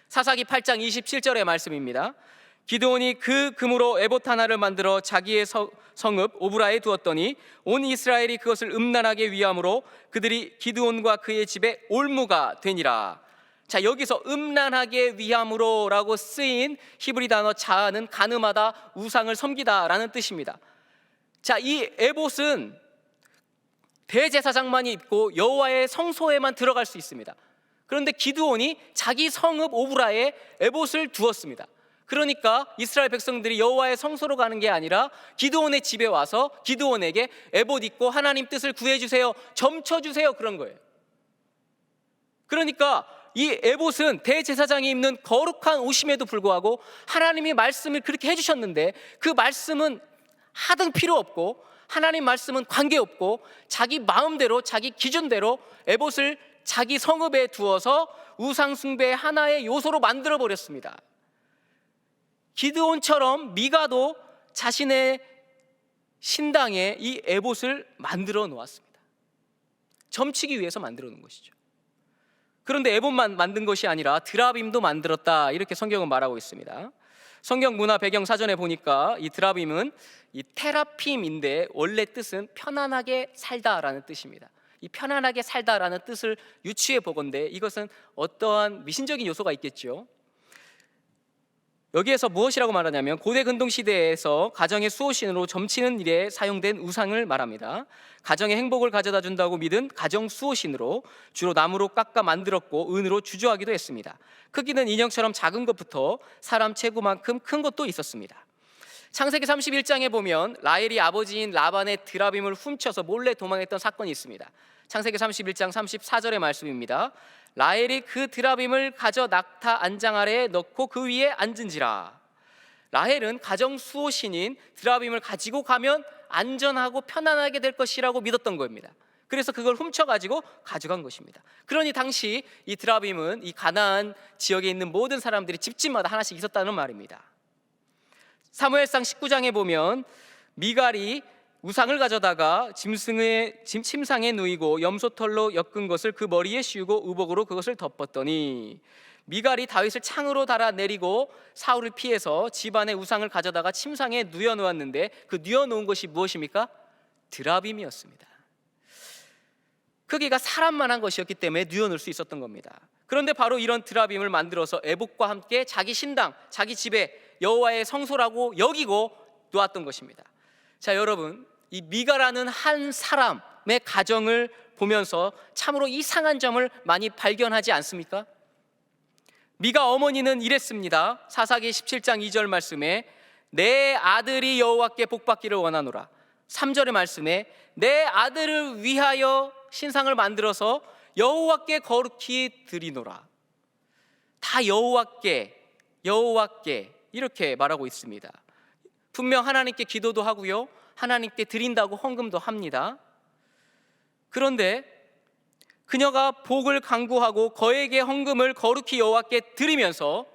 사사기 8장 27절의 말씀입니다. 기드온이 그 금으로 에봇 하나를 만들어 자기의 성읍 오브라에 두었더니 온 이스라엘이 그것을 음란하게 위함으로 그들이 기드온과 그의 집에 올무가 되니라. 자, 여기서 음란하게 위함으로라고 쓰인 히브리 단어 자아는 간음하다, 우상을 섬기다라는 뜻입니다. 자, 이 에봇은 대제사장만이 입고 여호와의 성소에만 들어갈 수 있습니다. 그런데 기드온이 자기 성읍 오브라에 에봇을 두었습니다. 그러니까 이스라엘 백성들이 여호와의 성소로 가는 게 아니라 기드온의 집에 와서 기드온에게 에봇 입고 하나님 뜻을 구해주세요, 점쳐주세요, 그런 거예요. 그러니까 이 에봇은 대제사장이 입는 거룩한 옷임에도 불구하고 하나님이 말씀을 그렇게 해주셨는데 그 말씀은 하등 필요 없고 하나님 말씀은 관계없고 자기 마음대로 자기 기준대로 에봇을 자기 성읍에 두어서 우상 숭배의 하나의 요소로 만들어 버렸습니다. 기드온처럼 미가도 자신의 신당에 이 에봇을 만들어 놓았습니다. 점치기 위해서 만들어 놓은 것이죠. 그런데 에봇만 만든 것이 아니라 드라빔도 만들었다, 이렇게 성경은 말하고 있습니다. 성경 문화 배경 사전에 보니까 이 드라빔은 이 테라핌인데 원래 뜻은 편안하게 살다라는 뜻입니다. 이 편안하게 살다라는 뜻을 유추해 보건대 이것은 어떠한 미신적인 요소가 있겠죠. 여기에서 무엇이라고 말하냐면 고대 근동 시대에서 가정의 수호신으로 점치는 일에 사용된 우상을 말합니다. 가정의 행복을 가져다 준다고 믿은 가정 수호신으로 주로 나무로 깎아 만들었고 은으로 주조하기도 했습니다. 크기는 인형처럼 작은 것부터 사람 체구만큼 큰 것도 있었습니다. 창세기 31장에 보면 라헬이 아버지인 라반의 드라빔을 훔쳐서 몰래 도망했던 사건이 있습니다. 창세기 31장 34절의 말씀입니다. 라헬이 그 드라빔을 가져 낙타 안장 아래에 넣고 그 위에 앉은지라. 라헬은 가정 수호신인 드라빔을 가지고 가면 안전하고 편안하게 될 것이라고 믿었던 겁니다. 그래서 그걸 훔쳐가지고 가져간 것입니다. 그러니 당시 이 드라빔은 이 가나안 지역에 있는 모든 사람들이 집집마다 하나씩 있었다는 말입니다. 사무엘상 19장에 보면 미갈이 우상을 가져다가 침상에 누이고 염소털로 엮은 것을 그 머리에 씌우고 의복으로 그것을 덮었더니 미갈이 다윗을 창으로 달아 내리고 사울을 피해서 집안의 우상을 가져다가 침상에 누여 놓았는데 그 누여 놓은 것이 무엇입니까? 드라빔이었습니다. 크기가 사람만한 것이었기 때문에 누여 놓을 수 있었던 겁니다. 그런데 바로 이런 드라빔을 만들어서 에봇과 함께 자기 신당, 자기 집에 여호와의 성소라고 여기고 놓았던 것입니다. 자, 여러분, 이 미가라는 한 사람의 가정을 보면서 참으로 이상한 점을 많이 발견하지 않습니까? 미가 어머니는 이랬습니다. 사사기 17장 2절 말씀에 내 아들이 여호와께 복받기를 원하노라. 3절의 말씀에 내 아들을 위하여 신상을 만들어서 여호와께 거룩히 드리노라. 다 여호와께 이렇게 말하고 있습니다. 분명 하나님께 기도도 하고요, 하나님께 드린다고 헌금도 합니다. 그런데 그녀가 복을 간구하고 거액의 헌금을 거룩히 여호와께 드리면서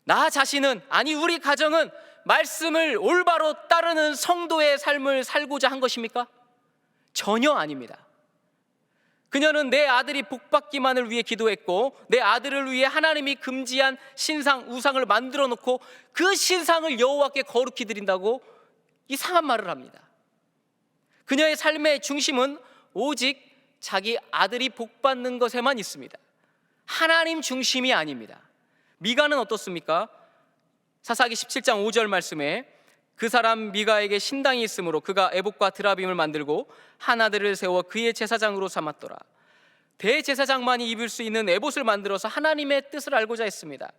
나 자신은, 아니 우리 가정은 말씀을 올바로 따르는 성도의 삶을 살고자 한 것입니까? 전혀 아닙니다. 그녀는 내 아들이 복받기만을 위해 기도했고, 내 아들을 위해 하나님이 금지한 신상, 우상을 만들어 놓고 그 신상을 여호와께 거룩히 드린다고 이상한 말을 합니다. 그녀의 삶의 중심은 오직 자기 아들이 복받는 것에만 있습니다. 하나님 중심이 아닙니다. 미가는 어떻습니까? 사사기 17장 5절 말씀에 그 사람 미가에게 신당이 있으므로 그가 에봇과 드라빔을 만들고 한 아들을 세워 그의 제사장으로 삼았더라. 대제사장만이 입을 수 있는 에봇을 만들어서 하나님의 뜻을 알고자 했습니다.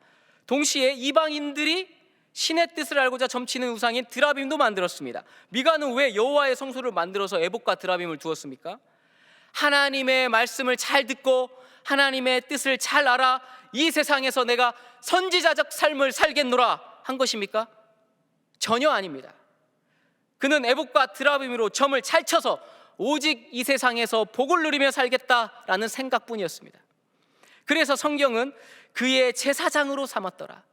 동시에 이방인들이 신의 뜻을 알고자 점치는 우상인 드라빔도 만들었습니다. 미가는 왜 여호와의 성소를 만들어서 에봇과 드라빔을 두었습니까? 하나님의 말씀을 잘 듣고 하나님의 뜻을 잘 알아 이 세상에서 내가 선지자적 삶을 살겠노라 한 것입니까? 전혀 아닙니다. 그는 에봇과 드라빔으로 점을 잘 쳐서 오직 이 세상에서 복을 누리며 살겠다라는 생각뿐이었습니다. 그래서 성경은 그의 제사장으로 삼았더라.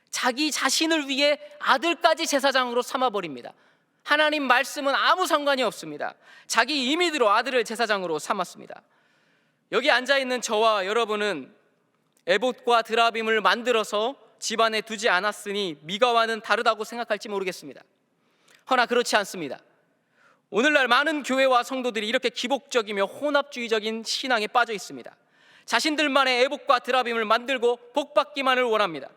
자기 자신을 위해 아들까지 제사장으로 삼아버립니다. 하나님 말씀은 아무 상관이 없습니다. 자기 임의대로 아들을 제사장으로 삼았습니다. 여기 앉아있는 저와 여러분은 에봇과 드라빔을 만들어서 집안에 두지 않았으니 미가와는 다르다고 생각할지 모르겠습니다. 허나 그렇지 않습니다. 오늘날 많은 교회와 성도들이 이렇게 기복적이며 혼합주의적인 신앙에 빠져 있습니다. 자신들만의 에봇과 드라빔을 만들고 복받기만을 원합니다.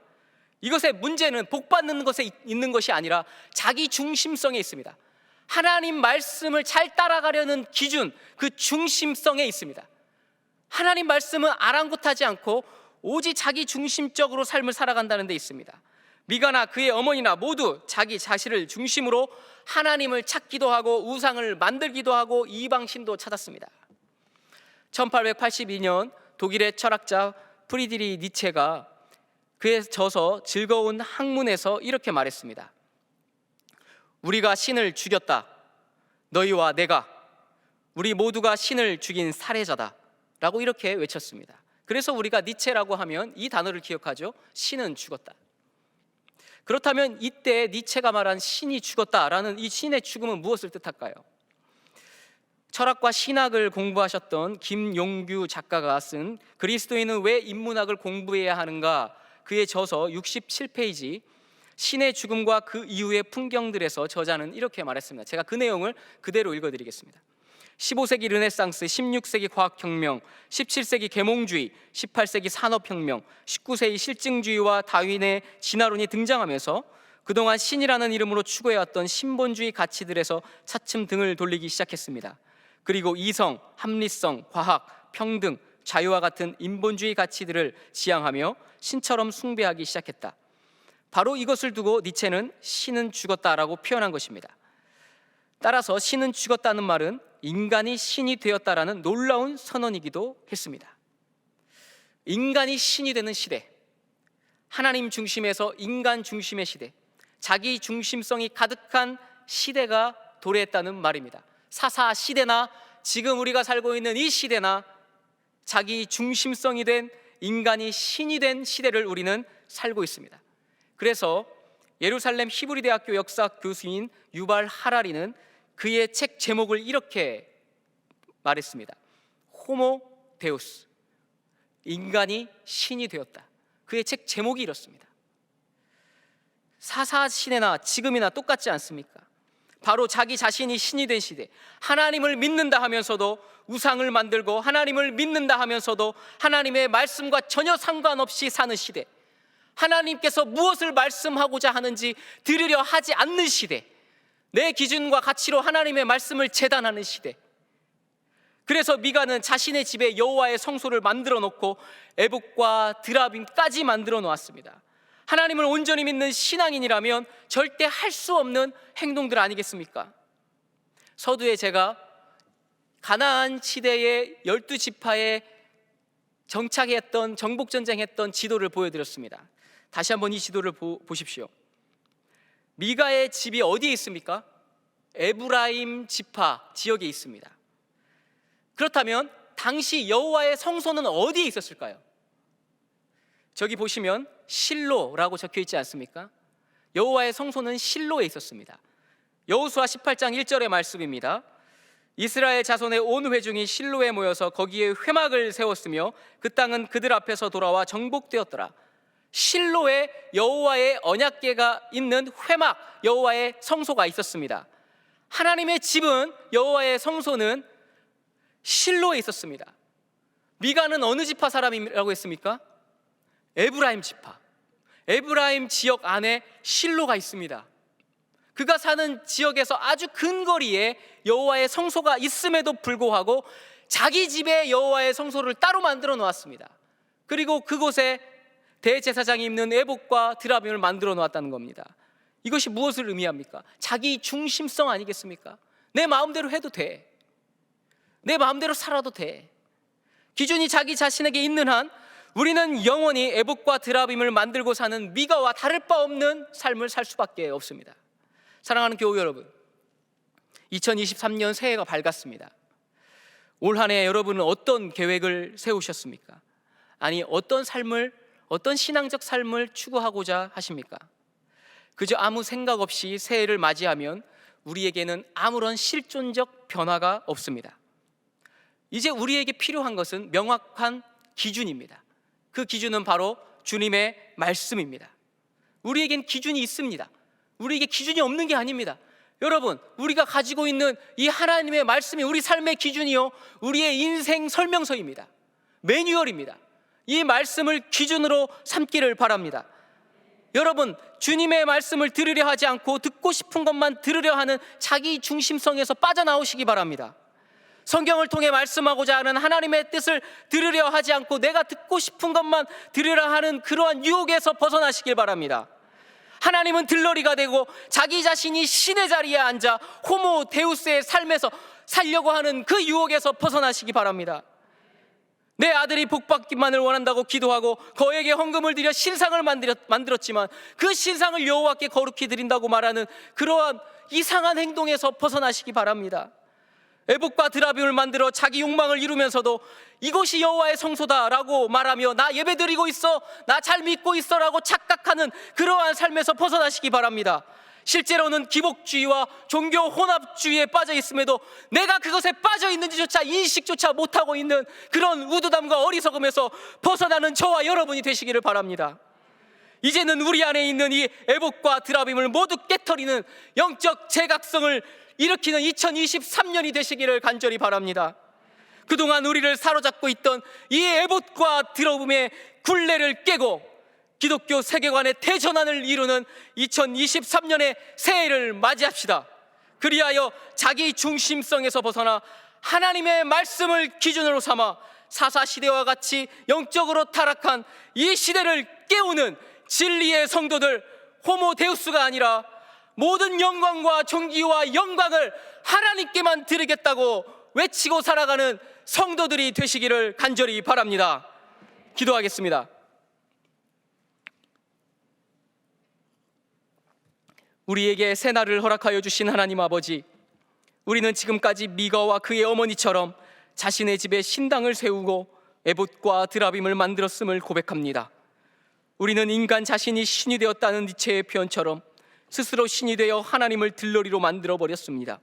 이것의 문제는 복받는 것에 있는 것이 아니라 자기 중심성에 있습니다. 하나님 말씀을 잘 따라가려는 기준, 그 중심성에 있습니다. 하나님 말씀은 아랑곳하지 않고 오직 자기 중심적으로 삶을 살아간다는 데 있습니다. 미가나 그의 어머니나 모두 자기 자신을 중심으로 하나님을 찾기도 하고 우상을 만들기도 하고 이방신도 찾았습니다. 1882년 독일의 철학자 프리드리히 니체가 그의 저서 즐거운 학문에서 이렇게 말했습니다. 우리가 신을 죽였다. 너희와 내가, 우리 모두가 신을 죽인 살해자다 라고 이렇게 외쳤습니다. 그래서 우리가 니체라고 하면 이 단어를 기억하죠. 신은 죽었다. 그렇다면 이때 니체가 말한 신이 죽었다라는 이 신의 죽음은 무엇을 뜻할까요? 철학과 신학을 공부하셨던 김용규 작가가 쓴 그리스도인은 왜 인문학을 공부해야 하는가, 그의 저서 67페이지 신의 죽음과 그 이후의 풍경들에서 저자는 이렇게 말했습니다. 제가 그 내용을 그대로 읽어드리겠습니다. 15세기 르네상스, 16세기 과학혁명, 17세기 계몽주의, 18세기 산업혁명, 19세기 실증주의와 다윈의 진화론이 등장하면서 그동안 신이라는 이름으로 추구해왔던 신본주의 가치들에서 차츰 등을 돌리기 시작했습니다. 그리고 이성, 합리성, 과학, 평등, 자유와 같은 인본주의 가치들을 지향하며 신처럼 숭배하기 시작했다. 바로 이것을 두고 니체는 신은 죽었다라고 표현한 것입니다. 따라서 신은 죽었다는 말은 인간이 신이 되었다라는 놀라운 선언이기도 했습니다. 인간이 신이 되는 시대, 하나님 중심에서 인간 중심의 시대, 자기 중심성이 가득한 시대가 도래했다는 말입니다. 사사 시대나 지금 우리가 살고 있는 이 시대나 자기 중심성이 된 인간이 신이 된 시대를 우리는 살고 있습니다. 그래서 예루살렘 히브리 대학교 역사 교수인 유발 하라리는 그의 책 제목을 이렇게 말했습니다. 호모 데우스, 인간이 신이 되었다. 그의 책 제목이 이렇습니다. 사사 시대나 지금이나 똑같지 않습니까? 바로 자기 자신이 신이 된 시대, 하나님을 믿는다 하면서도 우상을 만들고 하나님을 믿는다 하면서도 하나님의 말씀과 전혀 상관없이 사는 시대, 하나님께서 무엇을 말씀하고자 하는지 들으려 하지 않는 시대, 내 기준과 가치로 하나님의 말씀을 재단하는 시대. 그래서 미가는 자신의 집에 여호와의 성소를 만들어 놓고 에봇과 드라빔까지 만들어 놓았습니다. 하나님을 온전히 믿는 신앙인이라면 절대 할 수 없는 행동들 아니겠습니까? 서두에 제가 가나안 시대의 12지파에 정착했던, 정복전쟁했던 지도를 보여드렸습니다. 다시 한번 이 지도를 보십시오. 미가의 집이 어디에 있습니까? 에브라임 지파 지역에 있습니다. 그렇다면 당시 여호와의 성소는 어디에 있었을까요? 저기 보시면 실로라고 적혀 있지 않습니까? 여호와의 성소는 실로에 있었습니다. 여호수아 18장 1절의 말씀입니다. 이스라엘 자손의 온 회중이 실로에 모여서 거기에 회막을 세웠으며 그 땅은 그들 앞에서 돌아와 정복되었더라. 실로에 여호와의 언약궤가 있는 회막, 여호와의 성소가 있었습니다. 하나님의 집은, 여호와의 성소는 실로에 있었습니다. 미가는 어느 지파 사람이라고 했습니까? 에브라임 지파. 에브라임 지역 안에 실로가 있습니다. 그가 사는 지역에서 아주 근거리에 여호와의 성소가 있음에도 불구하고 자기 집에 여호와의 성소를 따로 만들어 놓았습니다. 그리고 그곳에 대제사장이 입는 에봇과 드라빔을 만들어 놓았다는 겁니다. 이것이 무엇을 의미합니까? 자기 중심성 아니겠습니까? 내 마음대로 해도 돼. 내 마음대로 살아도 돼. 기준이 자기 자신에게 있는 한 우리는 영원히 에봇과 드라빔을 만들고 사는 미가와 다를 바 없는 삶을 살 수밖에 없습니다. 사랑하는 교우 여러분, 2023년 새해가 밝았습니다. 올 한 해 여러분은 어떤 계획을 세우셨습니까? 아니, 어떤 신앙적 삶을 추구하고자 하십니까? 그저 아무 생각 없이 새해를 맞이하면 우리에게는 아무런 실존적 변화가 없습니다. 이제 우리에게 필요한 것은 명확한 기준입니다. 그 기준은 바로 주님의 말씀입니다. 우리에겐 기준이 있습니다. 우리에게 기준이 없는 게 아닙니다. 여러분, 우리가 가지고 있는 이 하나님의 말씀이 우리 삶의 기준이요, 우리의 인생 설명서입니다. 매뉴얼입니다. 이 말씀을 기준으로 삼기를 바랍니다. 여러분, 주님의 말씀을 들으려 하지 않고 듣고 싶은 것만 들으려 하는 자기 중심성에서 빠져나오시기 바랍니다. 성경을 통해 말씀하고자 하는 하나님의 뜻을 들으려 하지 않고 내가 듣고 싶은 것만 들으려 하는 그러한 유혹에서 벗어나시길 바랍니다. 하나님은 들러리가 되고 자기 자신이 신의 자리에 앉아 호모 데우스의 삶에서 살려고 하는 그 유혹에서 벗어나시기 바랍니다. 내 아들이 복받기만을 원한다고 기도하고 거에게 헌금을 드려 신상을 만들었지만 그 신상을 여호와께 거룩히 드린다고 말하는 그러한 이상한 행동에서 벗어나시기 바랍니다. 에봇과 드라빔을 만들어 자기 욕망을 이루면서도 이것이 여호와의 성소다라고 말하며 나 예배드리고 있어, 나 잘 믿고 있어라고 착각하는 그러한 삶에서 벗어나시기 바랍니다. 실제로는 기복주의와 종교 혼합주의에 빠져 있음에도 내가 그것에 빠져 있는지조차 인식조차 못하고 있는 그런 우두담과 어리석음에서 벗어나는 저와 여러분이 되시기를 바랍니다. 이제는 우리 안에 있는 이 에봇과 드라빔을 모두 깨트리는 영적 제각성을 일으키는 2023년이 되시기를 간절히 바랍니다. 그동안 우리를 사로잡고 있던 이 에봇과 드라빔의 굴레를 깨고 기독교 세계관의 대전환을 이루는 2023년의 새해를 맞이합시다. 그리하여 자기 중심성에서 벗어나 하나님의 말씀을 기준으로 삼아 사사시대와 같이 영적으로 타락한 이 시대를 깨우는 진리의 성도들, 호모 데우스가 아니라 모든 영광과 존귀와 영광을 하나님께만 드리겠다고 외치고 살아가는 성도들이 되시기를 간절히 바랍니다. 기도하겠습니다. 우리에게 새날을 허락하여 주신 하나님 아버지, 우리는 지금까지 미가와 그의 어머니처럼 자신의 집에 신당을 세우고 에봇과 드라빔을 만들었음을 고백합니다. 우리는 인간 자신이 신이 되었다는 니체의 표현처럼 스스로 신이 되어 하나님을 들러리로 만들어버렸습니다.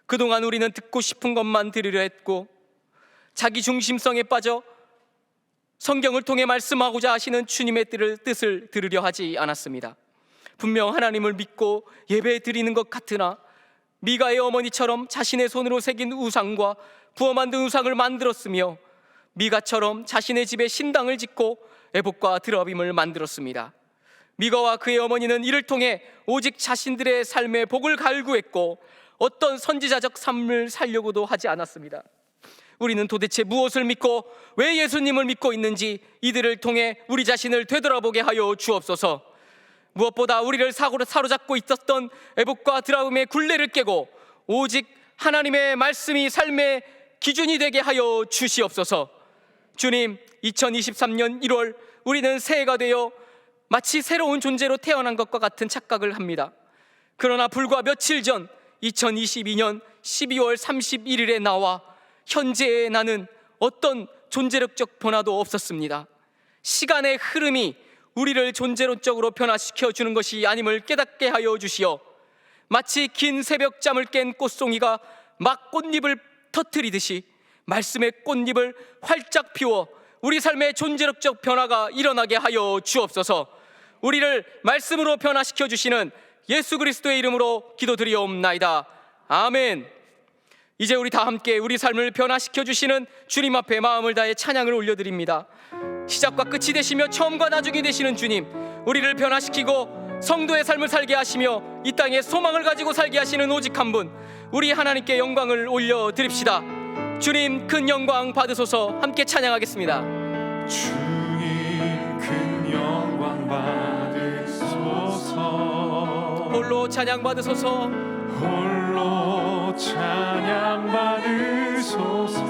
그동안 우리는 듣고 싶은 것만 들으려 했고 자기 중심성에 빠져 성경을 통해 말씀하고자 하시는 주님의 뜻을 들으려 하지 않았습니다. 분명 하나님을 믿고 예배 드리는 것 같으나 미가의 어머니처럼 자신의 손으로 새긴 우상과 부어 만든 우상을 만들었으며 미가처럼 자신의 집에 신당을 짓고 에봇과 드라빔을 만들었습니다. 미가와 그의 어머니는 이를 통해 오직 자신들의 삶의 복을 갈구했고 어떤 선지자적 삶을 살려고도 하지 않았습니다. 우리는 도대체 무엇을 믿고 왜 예수님을 믿고 있는지 이들을 통해 우리 자신을 되돌아보게 하여 주옵소서. 무엇보다 우리를 사로잡고 있었던 에봇과 드라빔의 굴레를 깨고 오직 하나님의 말씀이 삶의 기준이 되게 하여 주시옵소서. 주님, 2023년 1월 우리는 새해가 되어 마치 새로운 존재로 태어난 것과 같은 착각을 합니다. 그러나 불과 며칠 전 2022년 12월 31일에 나와 현재의 나는 어떤 존재력적 변화도 없었습니다. 시간의 흐름이 우리를 존재론적으로 변화시켜 주는 것이 아님을 깨닫게 하여 주시어 마치 긴 새벽잠을 깬 꽃송이가 막 꽃잎을 터뜨리듯이 말씀의 꽃잎을 활짝 피워 우리 삶의 존재력적 변화가 일어나게 하여 주옵소서. 우리를 말씀으로 변화시켜 주시는 예수 그리스도의 이름으로 기도드리옵나이다. 아멘. 이제 우리 다 함께 우리 삶을 변화시켜 주시는 주님 앞에 마음을 다해 찬양을 올려드립니다. 시작과 끝이 되시며 처음과 나중이 되시는 주님, 우리를 변화시키고 성도의 삶을 살게 하시며 이 땅에 소망을 가지고 살게 하시는 오직 한 분, 우리 하나님께 영광을 올려드립시다. 주님 큰 영광 받으소서. 함께 찬양하겠습니다. 주님 큰 영광 받으소서. 홀로 찬양 받으소서. 홀로 찬양 받으소서.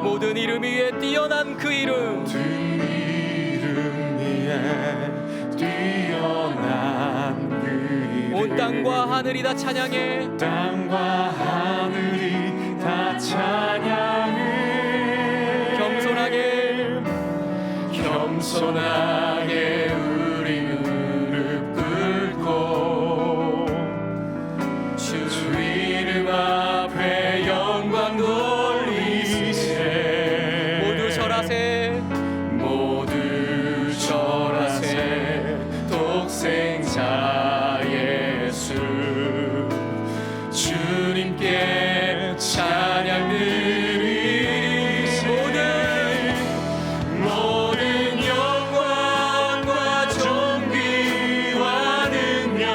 모든 이름 위에 뛰어난 그 이름, 그 이름 위에 뛰어난 그 이름. 온 땅과 하늘이 다 찬양해. 땅과 하늘이 다 찬양해. 겸손하게 우리 무릎 꿇고 주 이름 앞에 영광 돌리세. 모두 절하세. 모두 절하세. 독생자 예수 주님께 찬양 드리세. 모든 영광과 존귀와 능력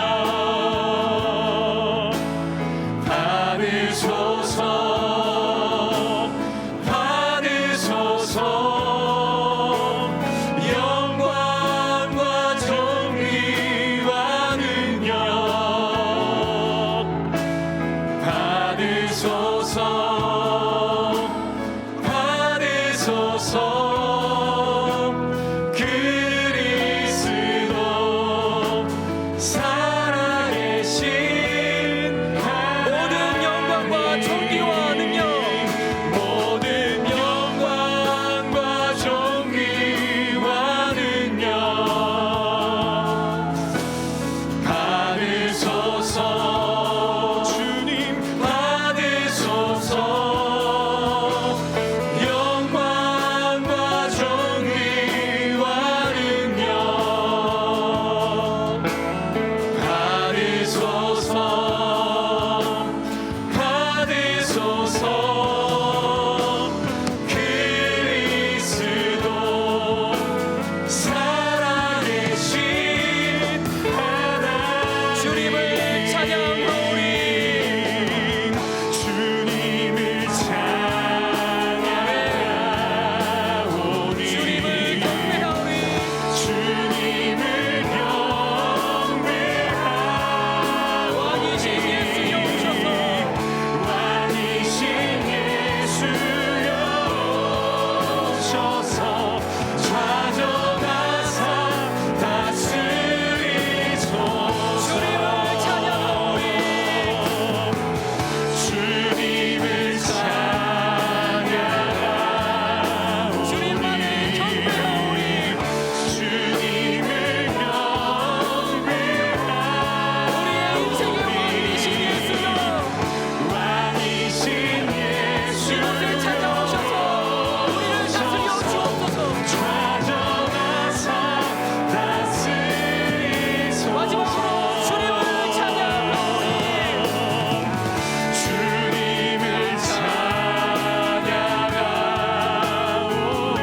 받으소서. 받으소서. 영광과 존귀와 능력 받으소서. 받으소서. 그리스도 살아계신 모든 영광과 존귀와 능력, 모든 영광과 존귀와 능력 받으소서. 주님 받으소서. 영광과 존귀와 능력 받으소서. 받으소서. 그리스도 살아계신 하나님. 주님을 찬양하오리. 주님을 찬양하오리. 주님을 경배하오리. 주님을 경배하오리. 왕이신 예수여 오셔서. 왕이신 예수여 오셔서 좌정하사 다스리소서. 주님을 찬양하오리. 주님을 찬양하오리. 주님만을 경배하오리. 주님을 우리의 인생의 왕이신 예수여, 왕이신 예수 이곳에 찾아오셔서 우리를 다스려 주옵소서. 좌정하사 다스리소서. 마지막으로 주님을 찬양하오리. 주님을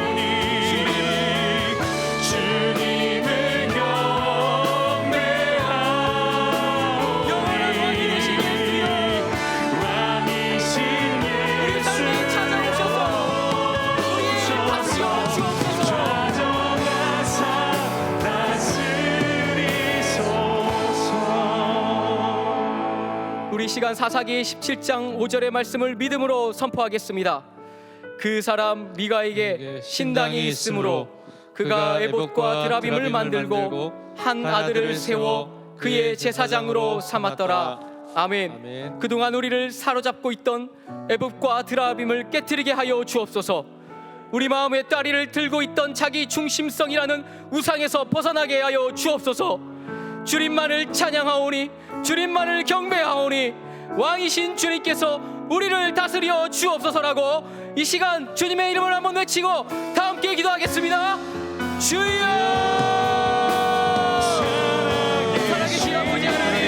찬양하오니. 주님을 경배하오니. 영원한 왕이 되신 예수여, 왕이신 우리 삶에 찾아오셔서 우리의 다스려 주옵소서. 좌정하사 다스리소서. 우리 시간 사사기 17장 5절의 말씀을 믿음으로 선포하겠습니다. 그 사람 미가에게 신당이 있으므로 그가 에봇과 드라빔을 만들고 한 아들을 세워 그의 제사장으로 삼았더라. 아멘. 아멘. 그동안 우리를 사로잡고 있던 애굽과 드라빔을 깨뜨리게 하여 주옵소서. 우리 마음의 따리를 들고 있던 자기 중심성이라는 우상에서 벗어나게 하여 주옵소서. 주님만을 찬양하오니, 주님만을 경배하오니, 왕이신 주님께서 우리를 다스려 주옵소서라고 이 시간 주님의 이름을 한번 외치고 다 함께 기도하겠습니다. 주여! 살아계신 아버지 하나님,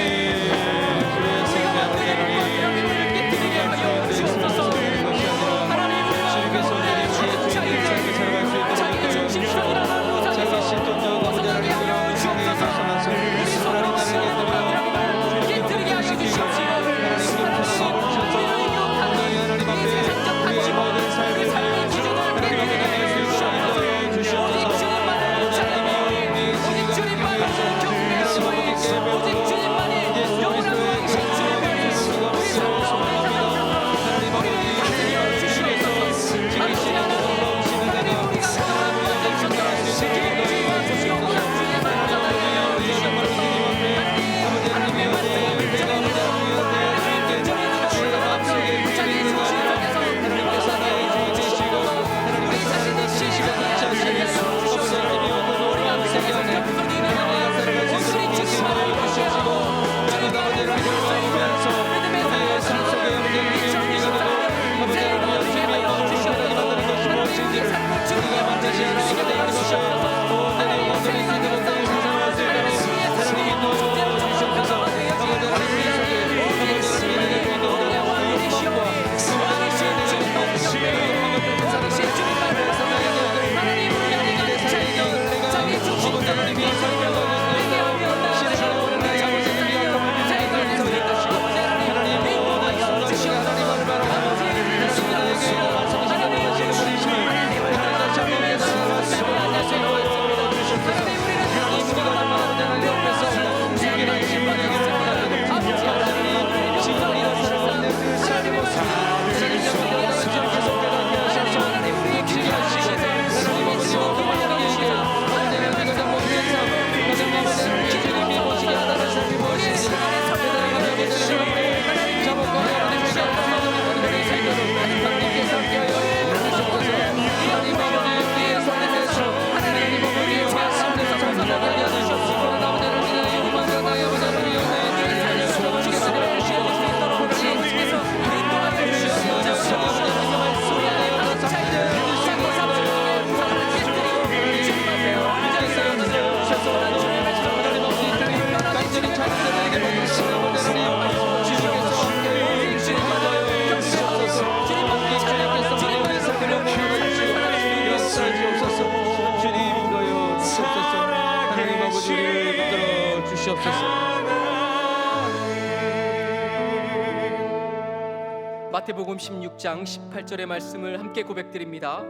마태복음 16장 18절의 말씀을 함께 고백드립니다.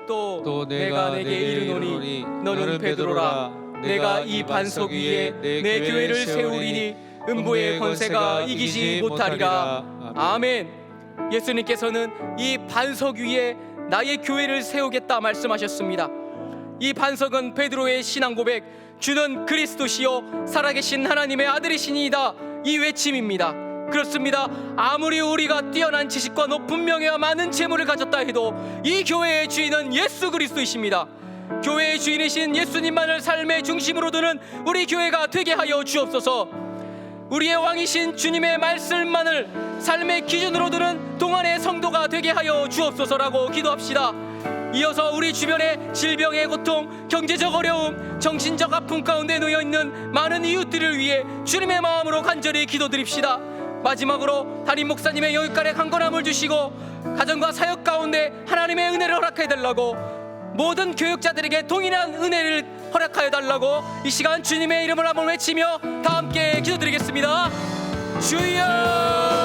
또 내가 내게 이르노니 너는 베드로라. 내가 이 반석 위에 내 교회를 세우리니 음부의 권세가 이기지 못하리라. 아멘. 예수님께서는 이 반석 위에 나의 교회를 세우겠다 말씀하셨습니다. 이 반석은 베드로의 신앙 고백, 주는 그리스도시요 살아계신 하나님의 아들이시니이다, 이 외침입니다. 그렇습니다. 아무리 우리가 뛰어난 지식과 높은 명예와 많은 재물을 가졌다 해도 이 교회의 주인은 예수 그리스도이십니다. 교회의 주인이신 예수님만을 삶의 중심으로 두는 우리 교회가 되게 하여 주옵소서. 우리의 왕이신 주님의 말씀만을 삶의 기준으로 두는 동안의 성도가 되게 하여 주옵소서라고 기도합시다. 이어서 우리 주변에 질병의 고통, 경제적 어려움, 정신적 아픔 가운데 놓여있는 많은 이웃들을 위해 주님의 마음으로 간절히 기도드립시다. 마지막으로 담임 목사님의 여기까지 강건함을 주시고 가정과 사역 가운데 하나님의 은혜를 허락해 달라고, 모든 교육자들에게 동일한 은혜를 허락하여 달라고 이 시간 주님의 이름을 한번 외치며 다 함께 기도드리겠습니다. 주여!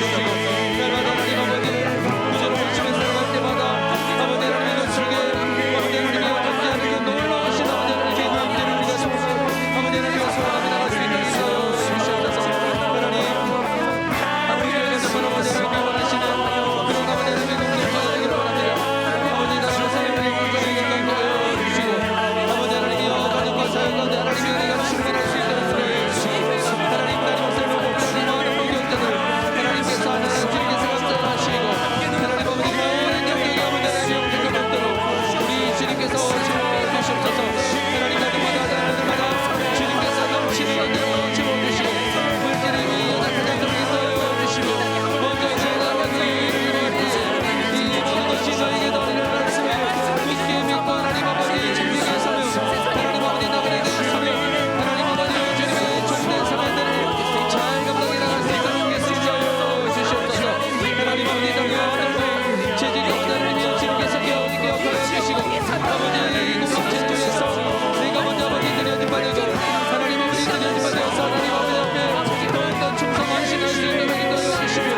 주시옵시고 날마다 하나님 아버지를 구주로 모시며 살아갈 때마다 아버지 하나님의 주께 아버지 하나님의 함께하는 그 놀라우신 아버지 하나님의 마음대로 우리가 정말 아버지 하나님의 소원하며 나갈 수 있도록 인도하여 주시옵소서. 하나님 아버지 위해서 아버지 하나님의 원하시는 그런 아버지 하나님의 공격을 하기를 바랍니다. 아버지 나라의 삶을 건강하게 건강하여 주시고 아버지 하나님이여 가족과 사역 가운데 하나님의 은혜가 충만할 수 있도록 인도하여 주시고 하나님 나의 목소리를 복잡히 많은 공격자들 하나님께서 하나님 주님께서 감사하시고 하나님 아버지 모든 영역에 아버지 하나님 영광을 받도록 우리 주님께서 채워주시옵소서. 하나님 날마다 날마다 주님께서 넘치는 은혜로 채워주시고 물질을 위하여 가장들을 인도하여 주시고 먼저 주나라와 그 일을 이루어갈 때에 이 모든 것이 저에게 너희를 말씀을 믿게 믿고 하나님 아버지 챙기게 하사며 하나님 아버지 나그네 되었으며 하나님 아버지 주님의 종된 사람들을 잘 감당해 나갈 수 있도록 예수님 하여 주시옵소서. 하나님 아버지 당뇨 체질이 없다는 의미여 주님께서 기억하여 주시고 아버지 이 공동체 중에서 내가 먼저 아버지 드려진 바되고 하나님 아버지 드려진 바되어서 하나님 아버지 앞에 더욱더 충성하시는 수 있도록 인도하여 주시며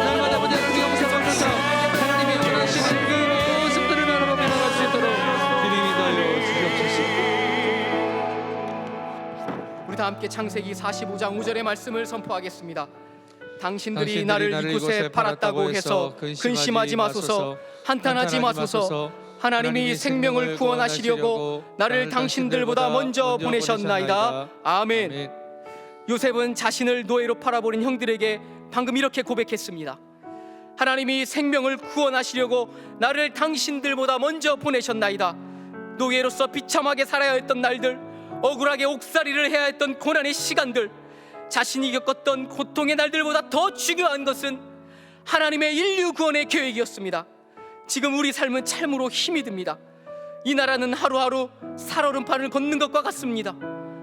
날마다 아버지 하나님 영상을 하나님이 원하시는 그 모습들을 바라보며 나갈 수 있도록 주님 인도하여 주시옵소서. 우리 다 함께 창세기 45장 5절의 말씀을 선포하겠습니다. 당신들이 나를 이곳에 팔았다고 해서 근심하지 마소서, 한탄하지 마소서. 하나님이 생명을 구원하시려고 나를 당신들보다 먼저 보내셨나이다. 아멘. 요셉은 자신을 노예로 팔아버린 형들에게 방금 이렇게 고백했습니다. 하나님이 생명을 구원하시려고 나를 당신들보다 먼저 보내셨나이다. 노예로서 비참하게 살아야 했던 날들, 억울하게 옥살이를 해야 했던 고난의 시간들, 자신이 겪었던 고통의 날들보다 더 중요한 것은 하나님의 인류 구원의 계획이었습니다. 지금 우리 삶은 참으로 힘이 듭니다. 이 나라는 하루하루 살얼음판을 걷는 것과 같습니다.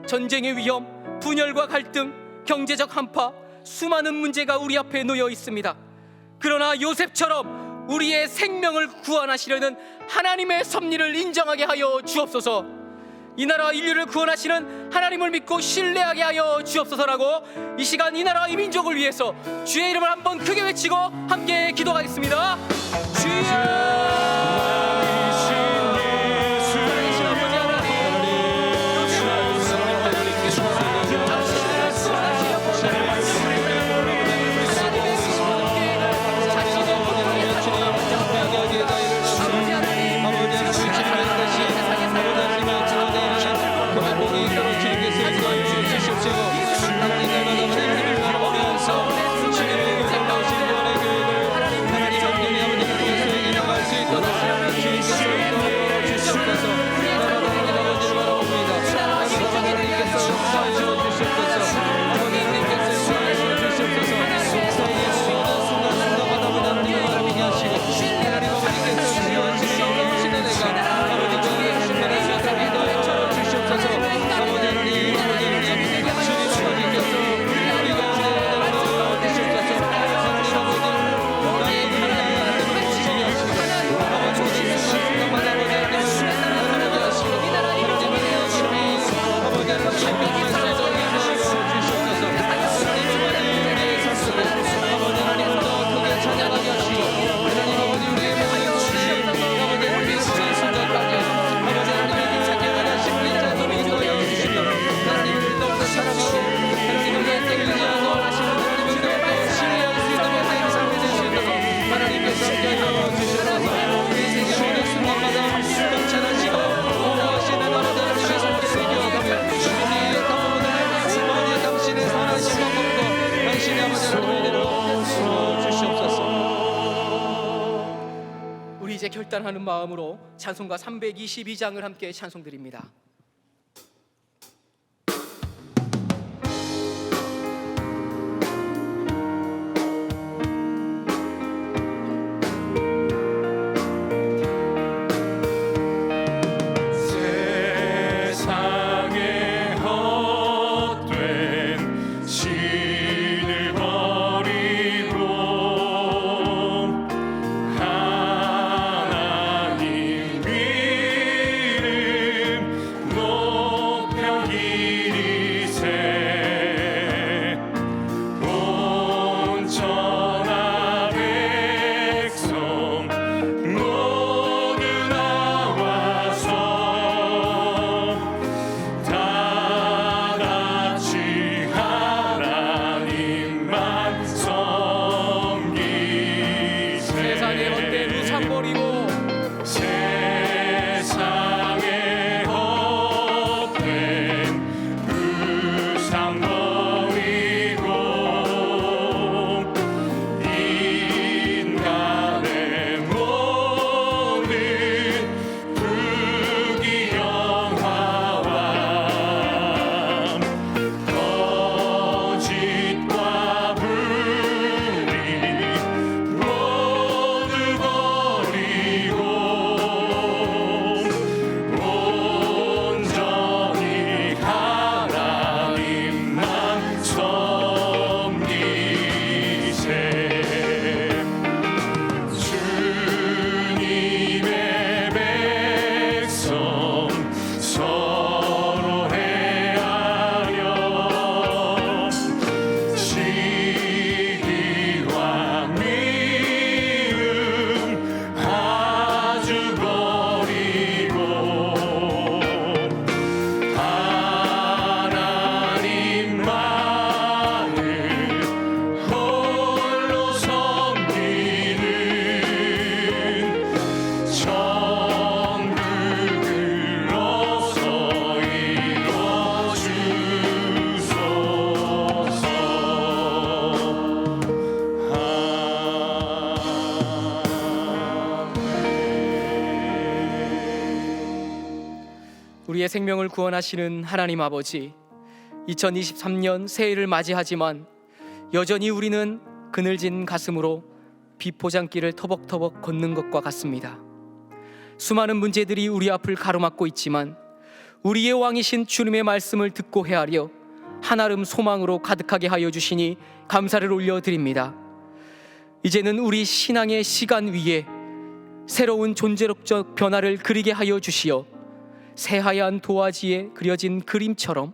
전쟁의 위험, 분열과 갈등, 경제적 한파, 수많은 문제가 우리 앞에 놓여 있습니다. 그러나 요셉처럼 우리의 생명을 구원하시려는 하나님의 섭리를 인정하게 하여 주옵소서. 이 나라와 인류를 구원하시는 하나님을 믿고 신뢰하게 하여 주옵소서라고 이 시간 이 나라와 이 민족을 위해서 주의 이름을 한번 크게 외치고 함께 기도하겠습니다. 우리 이제 결단하는 마음으로 찬송가 322장을 함께 찬송드립니다. 하나님 이름 우리의 생명을 구원하시는 하나님 아버지, 2023년 새해를 맞이하지만 여전히 우리는 그늘진 가슴으로 비포장길을 터벅터벅 걷는 것과 같습니다. 수많은 문제들이 우리 앞을 가로막고 있지만 우리의 왕이신 주님의 말씀을 듣고 헤아려 한아름 소망으로 가득하게 하여 주시니 감사를 올려드립니다. 이제는 우리 신앙의 시간 위에 새로운 존재적 변화를 그리게 하여 주시어 새하얀 도화지에 그려진 그림처럼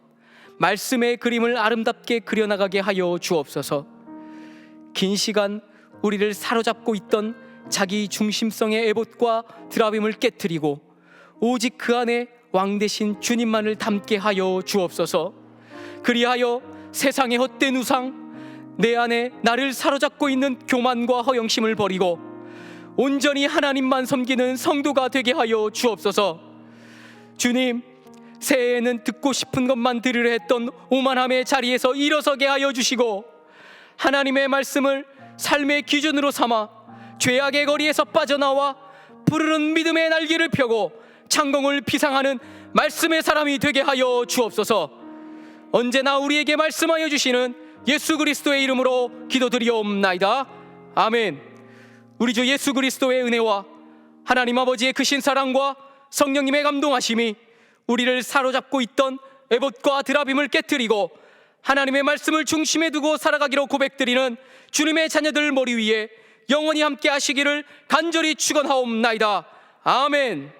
말씀의 그림을 아름답게 그려나가게 하여 주옵소서. 긴 시간 우리를 사로잡고 있던 자기 중심성의 에봇과 드라빔을 깨트리고 오직 그 안에 왕 되신 주님만을 담게 하여 주옵소서. 그리하여 세상의 헛된 우상, 내 안에 나를 사로잡고 있는 교만과 허영심을 버리고 온전히 하나님만 섬기는 성도가 되게 하여 주옵소서. 주님, 새해에는 듣고 싶은 것만 들으려 했던 오만함의 자리에서 일어서게 하여 주시고 하나님의 말씀을 삶의 기준으로 삼아 죄악의 거리에서 빠져나와 푸르른 믿음의 날개를 펴고 창공을 비상하는 말씀의 사람이 되게 하여 주옵소서. 언제나 우리에게 말씀하여 주시는 예수 그리스도의 이름으로 기도드리옵나이다. 아멘. 우리 주 예수 그리스도의 은혜와 하나님 아버지의 크신 사랑과 성령님의 감동하심이 우리를 사로잡고 있던 에봇과 드라빔을 깨트리고 하나님의 말씀을 중심에 두고 살아가기로 고백드리는 주님의 자녀들 머리 위에 영원히 함께 하시기를 간절히 축원하옵나이다. 아멘.